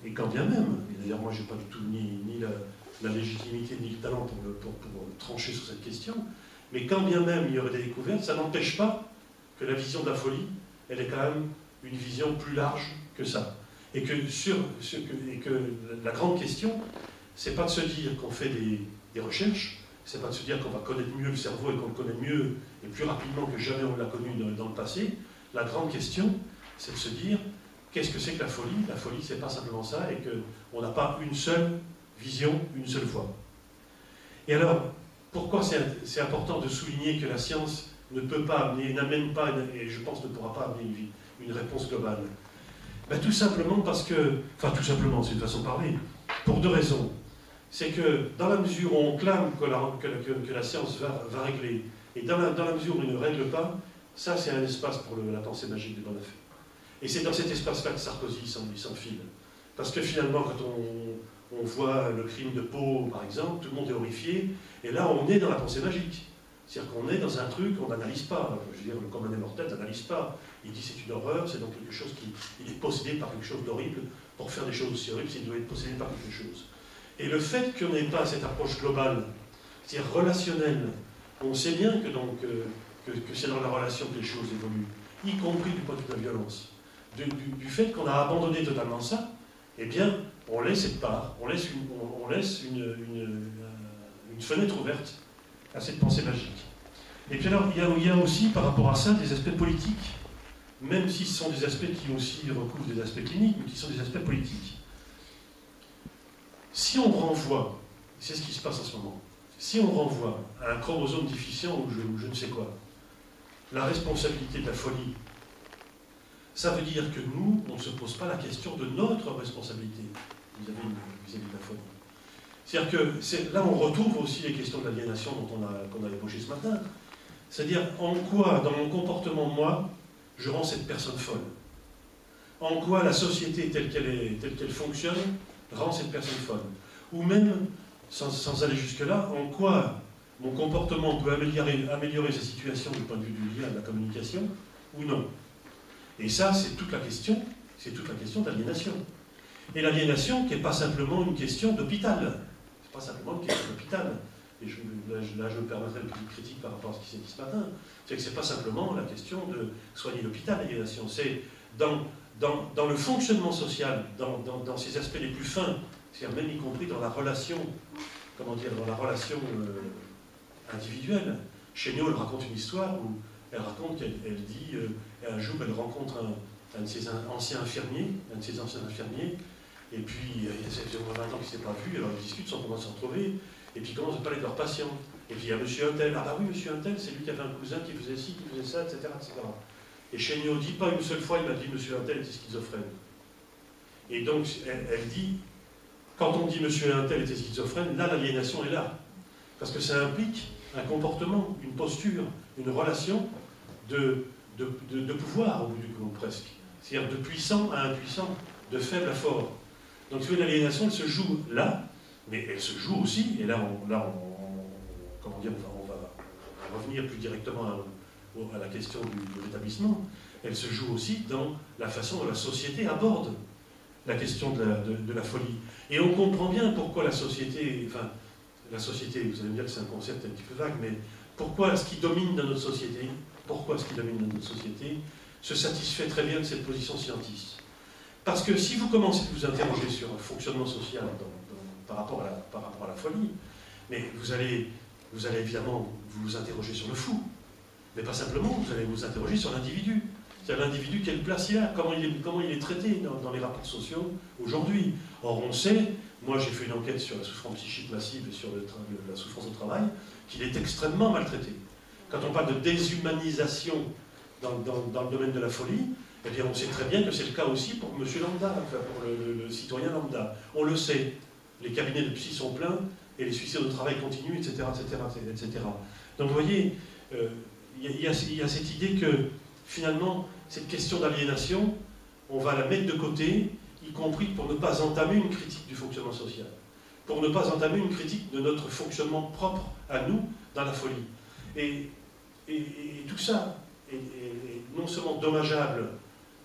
et d'ailleurs moi je n'ai pas du tout ni la légitimité ni le talent pour trancher sur cette question, mais quand bien même il y aurait des découvertes, ça n'empêche pas que la vision de la folie, elle est quand même une vision plus large que ça. Et que la grande question, c'est pas de se dire qu'on fait des recherches, c'est pas de se dire qu'on va connaître mieux le cerveau et qu'on le connaît mieux et plus rapidement que jamais on l'a connu dans le passé. La grande question, c'est de se dire, qu'est-ce que c'est que la folie? La folie, c'est pas simplement ça, et qu'on n'a pas une seule vision, une seule foi. Et alors, pourquoi c'est important de souligner que la science ne peut pas amener, n'amène pas, et je pense ne pourra pas amener une réponse globale? Ben, tout simplement parce que, enfin tout simplement, c'est une façon de parler, pour deux raisons. C'est que dans la mesure où on clame que la science va régler, et dans la mesure où elle ne règle pas, ça c'est un espace pour la pensée magique de Bonafé. Et c'est dans cet espace-là que Sarkozy s'enfile. Parce que finalement, quand on voit le crime de Pau, par exemple, tout le monde est horrifié, et là on est dans la pensée magique. C'est-à-dire qu'on est dans un truc qu'on n'analyse pas. Je veux dire, le commun des mortels n'analyse pas. Il dit c'est une horreur, c'est donc quelque chose il est possédé par quelque chose d'horrible. Pour faire des choses aussi horribles, il doit être possédé par quelque chose. Et le fait qu'on n'ait pas cette approche globale, c'est-à-dire relationnelle, on sait bien que c'est dans la relation que les choses évoluent, y compris du point de vue de la violence. Du fait qu'on a abandonné totalement ça, eh bien, on laisse cette part, on laisse une fenêtre ouverte à cette pensée magique. Et puis alors, il y a aussi, par rapport à ça, des aspects politiques, même si ce sont des aspects qui aussi recouvrent des aspects cliniques, mais qui sont des aspects politiques. Si on renvoie, c'est ce qui se passe en ce moment, si on renvoie à un chromosome déficient ou je ne sais quoi, la responsabilité de la folie, ça veut dire que nous, on ne se pose pas la question de notre responsabilité vis-à-vis de la folie. C'est-à-dire que là, on retrouve aussi les questions de l'aliénation qu'on a évoquées ce matin. C'est-à-dire, en quoi, dans mon comportement, moi, je rends cette personne folle? En quoi la société telle qu'elle fonctionne rend cette personne folle? Ou même, sans aller jusque-là, en quoi mon comportement peut améliorer sa situation du point de vue du lien, de la communication, ou non? Et ça, c'est toute la question d'aliénation. Et l'aliénation qui n'est pas simplement une question d'hôpital. C'est pas simplement une question d'hôpital. Et là, je me permettrai une petite critique par rapport à ce qui s'est dit ce matin. C'est que ce n'est pas simplement la question de soigner l'hôpital, l'aliénation. C'est dans le fonctionnement social, dans ses aspects les plus fins, c'est-à-dire même y compris dans la relation, individuelle. Chéniaud, elle raconte une histoire où elle raconte qu'elle dit, un jour, elle rencontre un de ses anciens infirmiers, et puis, ça fait 20 ans qu'ils ne s'étaient pas vus, alors ils discutent sans pouvoir se retrouver, et puis ils commencent à parler de leurs patients. Et puis il y a monsieur Untel, ah bah oui, monsieur Untel, c'est lui qui avait un cousin qui faisait ci, qui faisait ça, etc. Et Chéniaud dit, pas une seule fois, il m'a dit, monsieur Untel était schizophrène. Et donc, elle dit, quand on dit monsieur Untel était schizophrène, là, l'aliénation est là. Parce que ça implique un comportement, une posture, une relation de pouvoir, au bout du compte, presque. C'est-à-dire de puissant à impuissant, de faible à fort. Donc, l'aliénation, elle se joue là, mais elle se joue aussi, et là, on va revenir plus directement à la question de l'établissement, elle se joue aussi dans la façon dont la société aborde la question de la folie. Et on comprend bien pourquoi la société, vous allez me dire que c'est un concept un petit peu vague, mais pourquoi ce qui domine dans notre société, se satisfait très bien de cette position scientiste. Parce que si vous commencez à vous interroger sur un fonctionnement social par rapport à la folie, mais vous allez évidemment vous interroger sur le fou, mais pas simplement, vous allez vous interroger sur l'individu. C'est-à-dire l'individu, quelle place il a, comment il est traité dans les rapports sociaux aujourd'hui. Or, on sait, moi j'ai fait une enquête sur la souffrance psychique massive et sur la souffrance au travail, qu'il est extrêmement maltraité. Quand on parle de déshumanisation dans le domaine de la folie, Eh bien, on sait très bien que c'est le cas aussi pour M. Lambda, enfin pour le citoyen lambda. On le sait. Les cabinets de psy sont pleins et les suicides au travail continuent, etc., etc., etc. Donc, vous voyez, il y a cette idée que, finalement, cette question d'aliénation, on va la mettre de côté, y compris pour ne pas entamer une critique du fonctionnement social, pour ne pas entamer une critique de notre fonctionnement propre à nous dans la folie. Et tout ça est non seulement dommageable,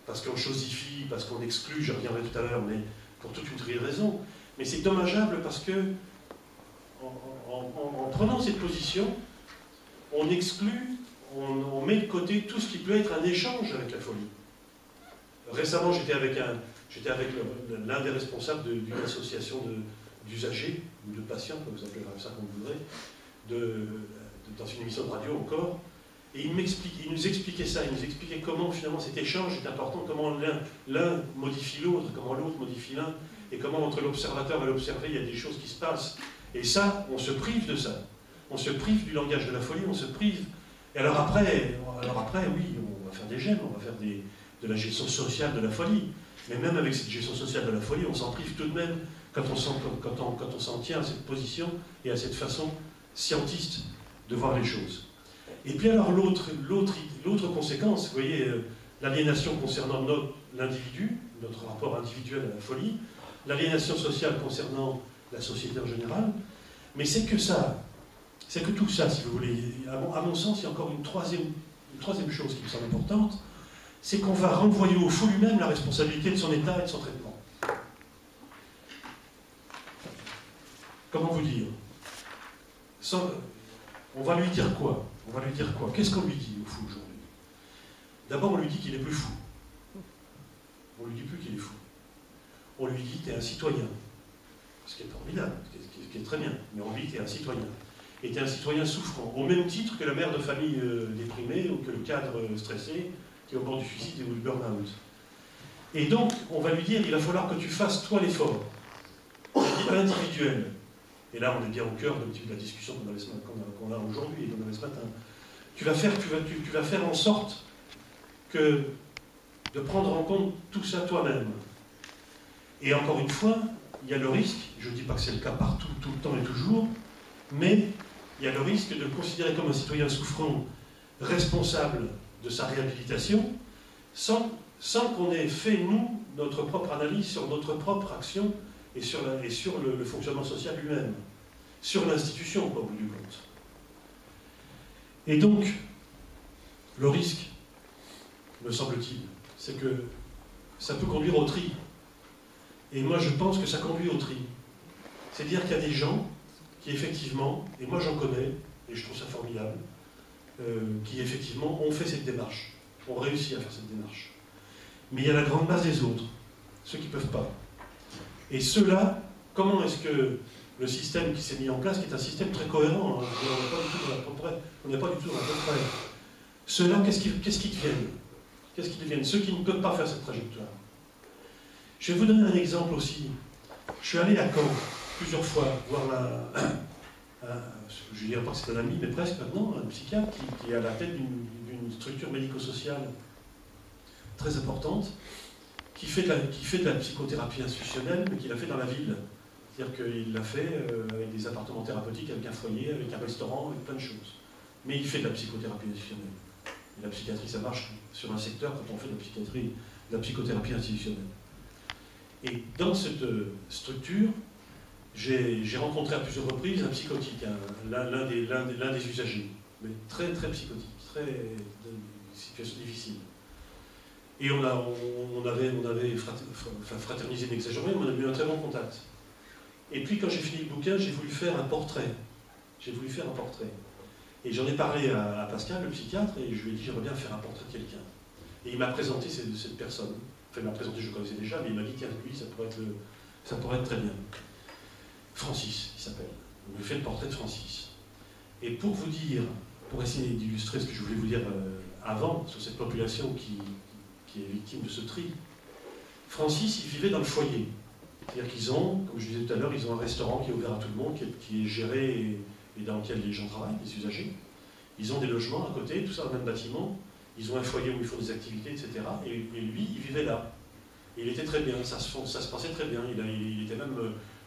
parce qu'on chosifie, parce qu'on exclut, je reviendrai tout à l'heure, mais pour toute une série de raisons, mais c'est dommageable parce que, en prenant cette position, on exclut, on met de côté tout ce qui peut être un échange avec la folie. Récemment, j'étais avec l'un des responsables d'une association d'usagers, ou de patients, comme vous appelez ça comme vous voudrez, dans une émission de radio encore, et il nous expliquait ça, il nous expliquait comment finalement cet échange est important, comment l'un modifie l'autre, comment l'autre modifie l'un, et comment entre l'observateur et l'observé, il y a des choses qui se passent. Et ça, on se prive de ça. On se prive du langage de la folie, on se prive. Et alors après, oui, on va faire des gemmes, on va faire de la gestion sociale de la folie. Mais même avec cette gestion sociale de la folie, on s'en prive tout de même quand on s'en tient à cette position et à cette façon scientiste de voir les choses. Et puis alors l'autre conséquence, vous voyez, l'aliénation concernant l'individu, notre rapport individuel à la folie, l'aliénation sociale concernant la société en général, mais c'est que tout ça, si vous voulez, à mon sens, il y a encore une troisième chose qui me semble importante, c'est qu'on va renvoyer au fou lui-même la responsabilité de son état et de son traitement. Comment vous dire? On va lui dire quoi? Qu'est-ce qu'on lui dit au fou aujourd'hui? D'abord, on lui dit qu'il est plus fou. On lui dit plus qu'il est fou. On lui dit t'es un citoyen. Ce qui est formidable, ce qui est très bien. Mais on lui dit t'es un citoyen. Et t'es un citoyen souffrant. Au même titre que la mère de famille déprimée ou que le cadre stressé qui est au bord du suicide ou du burn-out. Et donc, on va lui dire il va falloir que tu fasses toi l'effort. Individuel. Et là, on est bien au cœur de la discussion qu'on a aujourd'hui et qu'on avait ce matin. Tu vas faire en sorte de prendre en compte tout ça toi-même. Et encore une fois, il y a le risque, je ne dis pas que c'est le cas partout, tout le temps et toujours, mais il y a le risque de le considérer comme un citoyen souffrant, responsable de sa réhabilitation, sans qu'on ait fait, nous, notre propre analyse sur notre propre action et sur le fonctionnement social lui-même, sur l'institution, au bout du compte. Et donc, le risque, me semble-t-il, c'est que ça peut conduire au tri. Et moi, je pense que ça conduit au tri. C'est-à-dire qu'il y a des gens qui, effectivement, et moi j'en connais, et je trouve ça formidable, qui, effectivement, ont fait cette démarche, ont réussi à faire cette démarche. Mais il y a la grande masse des autres, ceux qui ne peuvent pas. Et ceux-là, comment est-ce que le système qui s'est mis en place, qui est un système très cohérent, hein, on n'est pas du tout dans la peu près. Ceux-là, qu'est-ce qu'ils deviennent? Ceux qui ne peuvent pas faire cette trajectoire. Je vais vous donner un exemple aussi. Je suis allé à Caen plusieurs fois voir je ne dirais pas que c'est un ami, mais presque maintenant, un psychiatre qui est à la tête d'une structure médico-sociale très importante, qui fait de la psychothérapie institutionnelle, mais qui l'a fait dans la ville. C'est-à-dire qu'il l'a fait avec des appartements thérapeutiques, avec un foyer, avec un restaurant, avec plein de choses. Mais il fait de la psychothérapie institutionnelle. Et la psychiatrie, ça marche sur un secteur quand on fait de la psychothérapie institutionnelle. Et dans cette structure, j'ai rencontré à plusieurs reprises un psychotique, l'un des usagers, mais très très psychotique, une situation difficile. Et on avait fraternisé, n'exagéré, mais on a eu un très bon contact. Et puis quand j'ai fini le bouquin, j'ai voulu faire un portrait. Et j'en ai parlé à Pascal, le psychiatre, et je lui ai dit j'aimerais bien faire un portrait de quelqu'un. Et il m'a présenté cette personne. Enfin, il m'a présenté, je le connaissais déjà, mais il m'a dit tiens, lui, ça pourrait être très bien. Francis, il s'appelle. On lui fait le portrait de Francis. Et pour vous dire, pour essayer d'illustrer ce que je voulais vous dire avant, sur cette population qui est victime de ce tri, Francis, il vivait dans le foyer. C'est-à-dire qu'ils ont, comme je disais tout à l'heure, ils ont un restaurant qui est ouvert à tout le monde, qui est géré et dans lequel les gens travaillent, les usagers. Ils ont des logements à côté, tout ça dans le même bâtiment, ils ont un foyer où ils font des activités, etc. Et lui, il vivait là. Et il était très bien, ça se passait très bien. Il était même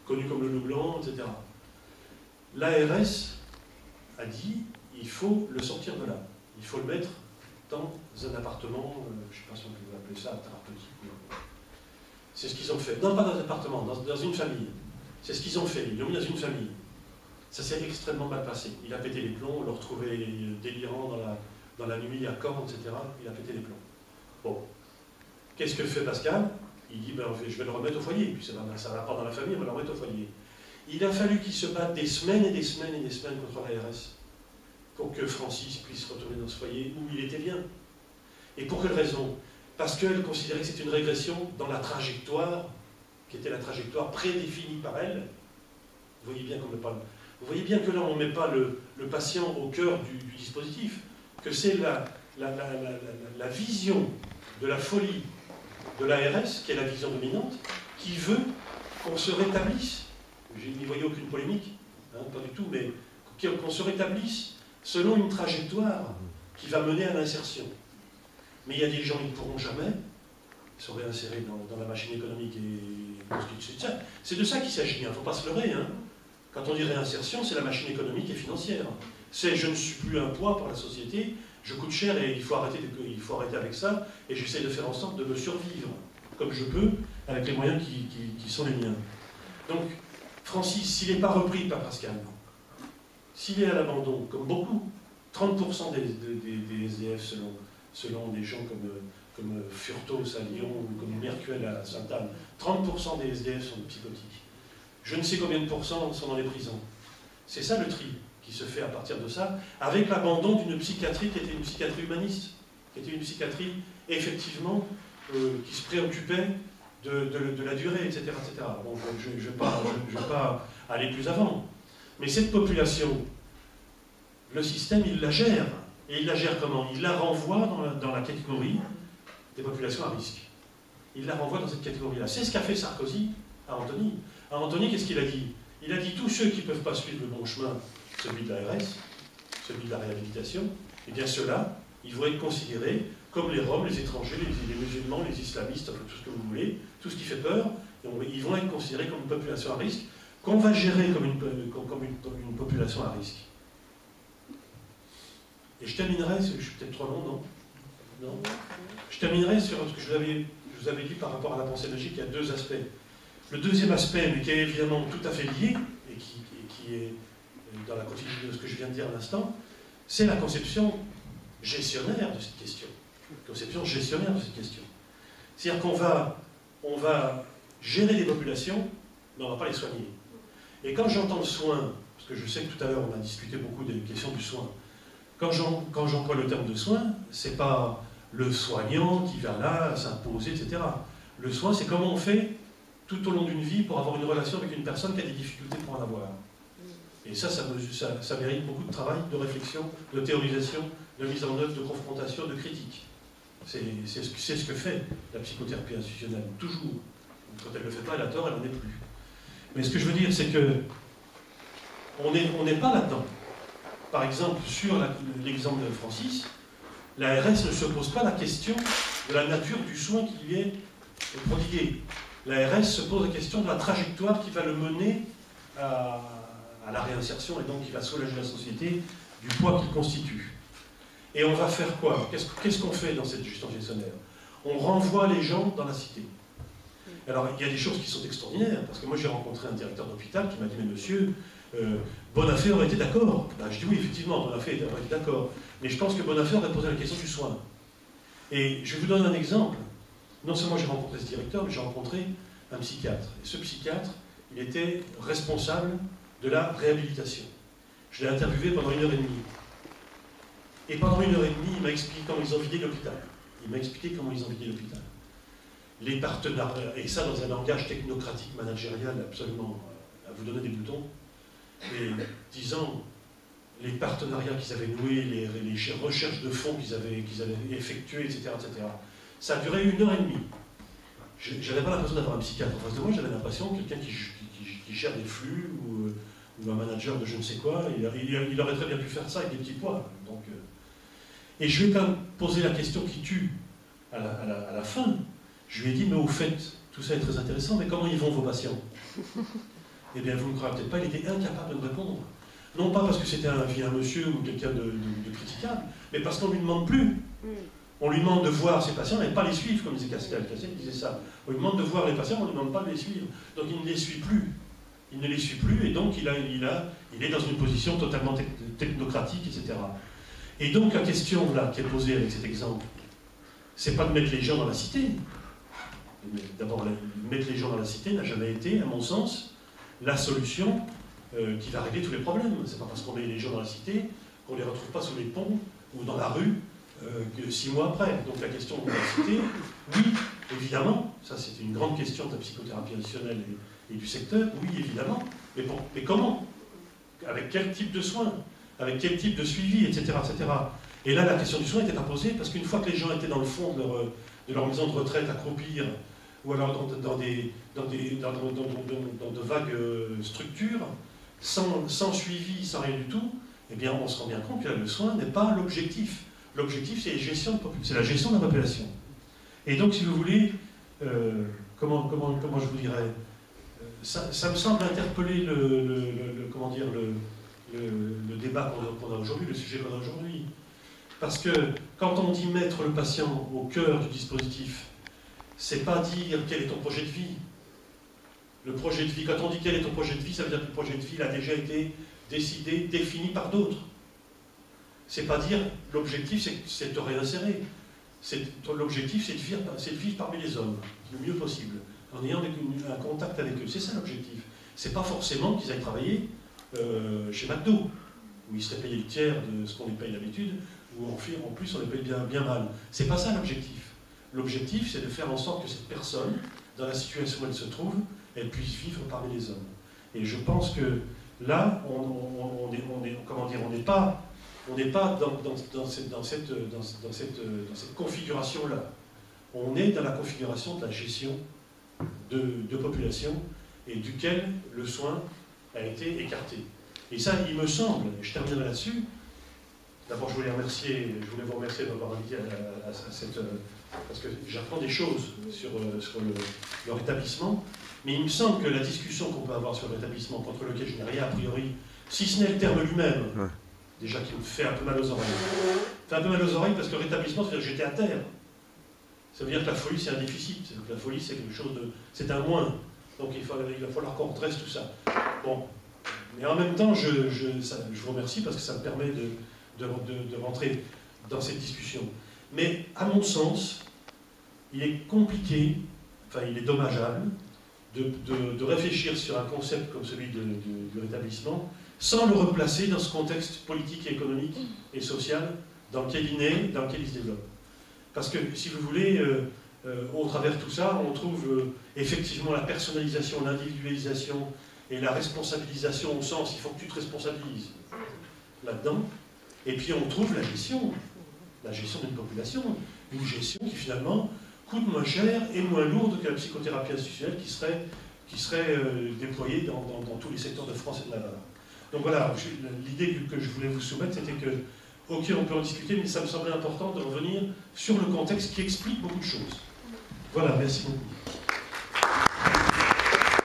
connu comme le loup blanc, etc. L'ARS a dit, il faut le sortir de là. Il faut le mettre dans un appartement, je ne sais pas si on peut appeler ça thérapeutique. C'est ce qu'ils ont fait. Non, pas dans un appartement, dans une famille. C'est ce qu'ils ont fait. Ils l'ont mis dans une famille. Ça s'est extrêmement mal passé. Il a pété les plombs, on l'a retrouvé délirant dans la nuit à Caen, etc. Il a pété les plombs. Bon. Qu'est-ce que fait Pascal? Il dit, ben, je vais le remettre au foyer. Puis ça ne va pas dans la famille, on va le remettre au foyer. Il a fallu qu'il se batte des semaines et des semaines et des semaines contre l'ARS pour que Francis puisse retourner dans ce foyer où il était bien. Et pour quelle raison? Parce qu'elle considérait que c'était une régression dans la trajectoire, qui était la trajectoire prédéfinie par elle. Vous voyez bien qu'on ne parle. Vous voyez bien que là, on ne met pas le patient au cœur du dispositif, que c'est la vision de la folie de l'ARS, qui est la vision dominante, qui veut qu'on se rétablisse. Je n'y voyais aucune polémique, hein, pas du tout, mais qu'on se rétablisse selon une trajectoire qui va mener à l'insertion. Mais il y a des gens qui ne pourront jamais se réinsérer dans la machine économique et c'est de ça qu'il s'agit, il ne faut pas se leurrer. Hein. Quand on dit réinsertion, c'est la machine économique et financière. C'est je ne suis plus un poids pour la société, je coûte cher et il faut arrêter avec ça, et j'essaie de faire en sorte de me survivre comme je peux, avec les moyens qui sont les miens. Donc, Francis, s'il n'est pas repris par Pascal, s'il est à l'abandon, comme beaucoup, 30% des SDF selon des gens comme Furtos à Lyon ou comme Mercuel à Sainte-Anne, 30% des SDF sont psychotiques. Je ne sais combien de pourcents sont dans les prisons. C'est ça le tri qui se fait à partir de ça, avec l'abandon d'une psychiatrie qui était une psychiatrie humaniste, qui était une psychiatrie effectivement qui se préoccupait de la durée, etc. etc. Bon, je ne vais pas aller plus avant. Mais cette population, le système, il la gère. Et il la gère comment? Il la renvoie dans la catégorie des populations à risque. Il la renvoie dans cette catégorie-là. C'est ce qu'a fait Sarkozy à Antony. À Antony, qu'est-ce qu'il a dit? Il a dit tous ceux qui ne peuvent pas suivre le bon chemin, celui de l'ARS, celui de la réhabilitation, eh bien ceux-là, ils vont être considérés comme les Roms, les étrangers, les musulmans, les islamistes, enfin, tout ce que vous voulez, tout ce qui fait peur, ils vont être considérés comme une population à risque, qu'on va gérer comme une population à risque. Et je terminerai, je suis peut-être trop long, non? Je terminerai sur ce que je vous avais dit par rapport à la pensée logique. Il y a deux aspects. Le deuxième aspect, mais qui est évidemment tout à fait lié, et qui est dans la continuité de ce que je viens de dire à l'instant, c'est la conception gestionnaire de cette question. Conception gestionnaire de cette question. C'est-à-dire qu'on va gérer des populations, mais on ne va pas les soigner. Et quand j'entends le soin, parce que je sais que tout à l'heure on a discuté beaucoup des questions du soin, quand j'emploie le terme de soin, ce n'est pas le soignant qui va là s'imposer, etc. Le soin, c'est comment on fait tout au long d'une vie pour avoir une relation avec une personne qui a des difficultés pour en avoir. Et ça mérite beaucoup de travail, de réflexion, de théorisation, de mise en œuvre, de confrontation, de critique. C'est ce que fait la psychothérapie institutionnelle, toujours. Quand elle ne le fait pas, elle a tort, elle n'en est plus. Mais ce que je veux dire, c'est que on n'est pas là-dedans. Par exemple, sur l'exemple de Francis, l'ARS ne se pose pas la question de la nature du soin qui lui est prodigué. L'ARS se pose la question de la trajectoire qui va le mener à la réinsertion et donc qui va soulager la société du poids qu'il constitue. Et on va faire quoi? Qu'est-ce qu'on fait dans cette gestion gestionnaire? On renvoie les gens dans la cité. Alors, il y a des choses qui sont extraordinaires, parce que moi j'ai rencontré un directeur d'hôpital qui m'a dit « Mais monsieur, Bonafé aurait été d'accord. » Je dis « Oui, effectivement, Bonafé aurait été d'accord. Mais je pense que Bonafé aurait posé la question du soin. » Et je vous donne un exemple. Non seulement j'ai rencontré ce directeur, mais j'ai rencontré un psychiatre. Et ce psychiatre, il était responsable de la réhabilitation. Je l'ai interviewé pendant 1h30. Et pendant 1h30, il m'a expliqué comment ils ont vidé l'hôpital. Il m'a expliqué comment ils ont vidé l'hôpital. Les partenariats, et ça dans un langage technocratique, managérial, absolument à vous donner des boutons, et disant les partenariats qu'ils avaient noués, les recherches de fonds qu'ils avaient effectuées, etc., etc. Ça a duré 1h30. Je n'avais pas l'impression d'avoir un psychiatre en face de moi, j'avais l'impression que quelqu'un qui gère des flux ou un manager de je ne sais quoi, il aurait très bien pu faire ça avec des petits pois. Donc, Et je lui ai quand même posé la question qui tue à la fin. Je lui ai dit, mais au fait, tout ça est très intéressant, mais comment ils vont vos patients? Eh bien, vous ne croyez peut-être pas, il était incapable de me répondre. Non pas parce que c'était un vilain monsieur ou quelqu'un de critiquable, mais parce qu'on ne lui demande plus. On lui demande de voir ses patients, mais pas les suivre, comme disait Castel. Castel disait ça. On lui demande de voir les patients, on ne lui demande pas de les suivre. Donc il ne les suit plus. Il ne les suit plus, et donc il est dans une position totalement technocratique, etc. Et donc la question là qui est posée avec cet exemple, c'est pas de mettre les gens dans la cité. D'abord, mettre les gens dans la cité n'a jamais été, à mon sens, la solution qui va régler tous les problèmes. C'est pas parce qu'on met les gens dans la cité qu'on ne les retrouve pas sous les ponts ou dans la rue que 6 mois après. Donc la question de la cité, oui, évidemment, ça c'est une grande question de la psychothérapie additionnelle et du secteur, oui, évidemment, mais comment? Avec quel type de soins? Avec quel type de suivi, etc., etc. Et là, la question du soin était à poser, parce qu'une fois que les gens étaient dans le fond de leur maison de retraite à croupir, ou alors dans de vagues structures, sans suivi, sans rien du tout, eh bien, on se rend bien compte que le soin n'est pas l'objectif. L'objectif, c'est la gestion de la population. Et donc, si vous voulez, comment je vous dirais, ça me semble interpeller le débat qu'on a aujourd'hui, le sujet qu'on a aujourd'hui. Parce que quand on dit mettre le patient au cœur du dispositif, c'est pas dire quel est ton projet de vie. Le projet de vie, quand on dit quel est ton projet de vie, ça veut dire que le projet de vie il a déjà été décidé, défini par d'autres. C'est pas dire l'objectif c'est de te réinsérer. L'objectif c'est de vivre parmi les hommes, le mieux possible, en ayant un contact avec eux. C'est ça l'objectif. C'est pas forcément qu'ils aillent travailler chez McDo, où ils seraient payés le tiers de ce qu'on les paye d'habitude, où en plus on les paye bien mal. C'est pas ça l'objectif. L'objectif c'est de faire en sorte que cette personne, dans la situation où elle se trouve, elle puisse vivre parmi les hommes. Et je pense que là, on n'est pas dans cette configuration-là. On est dans la configuration de la gestion de population et duquel le soin a été écarté. Et ça, il me semble, et je terminerai là-dessus, d'abord je voulais vous remercier de m'avoir invité à cette... parce que j'apprends des choses sur le rétablissement, mais il me semble que la discussion qu'on peut avoir sur le rétablissement, contre lequel je n'ai rien a priori, si ce n'est le terme lui-même, déjà qui me fait un peu mal aux oreilles. Fait un peu mal aux oreilles parce que le rétablissement, ça veut dire que j'étais à terre. Ça veut dire que la folie, c'est un déficit. La folie, c'est quelque chose de... c'est un moins. Donc il va falloir qu'on redresse tout ça. Bon. Mais en même temps, je vous remercie parce que ça me permet de rentrer dans cette discussion. Mais à mon sens, il est compliqué, enfin il est dommageable, de réfléchir sur un concept comme celui du rétablissement sans le replacer dans ce contexte politique, économique et social dans lequel il naît, dans lequel il se développe. Parce que, si vous voulez, au travers de tout ça, on trouve effectivement la personnalisation, l'individualisation et la responsabilisation au sens, il faut que tu te responsabilises là-dedans. Et puis on trouve la gestion d'une population, une gestion qui finalement coûte moins cher et moins lourde que la psychothérapie institutionnelle qui serait déployée dans tous les secteurs de France et de Navarre. Donc voilà, l'idée que je voulais vous soumettre, c'était que, ok, on peut en discuter, mais ça me semblait important de revenir sur le contexte qui explique beaucoup de choses. Voilà, merci beaucoup.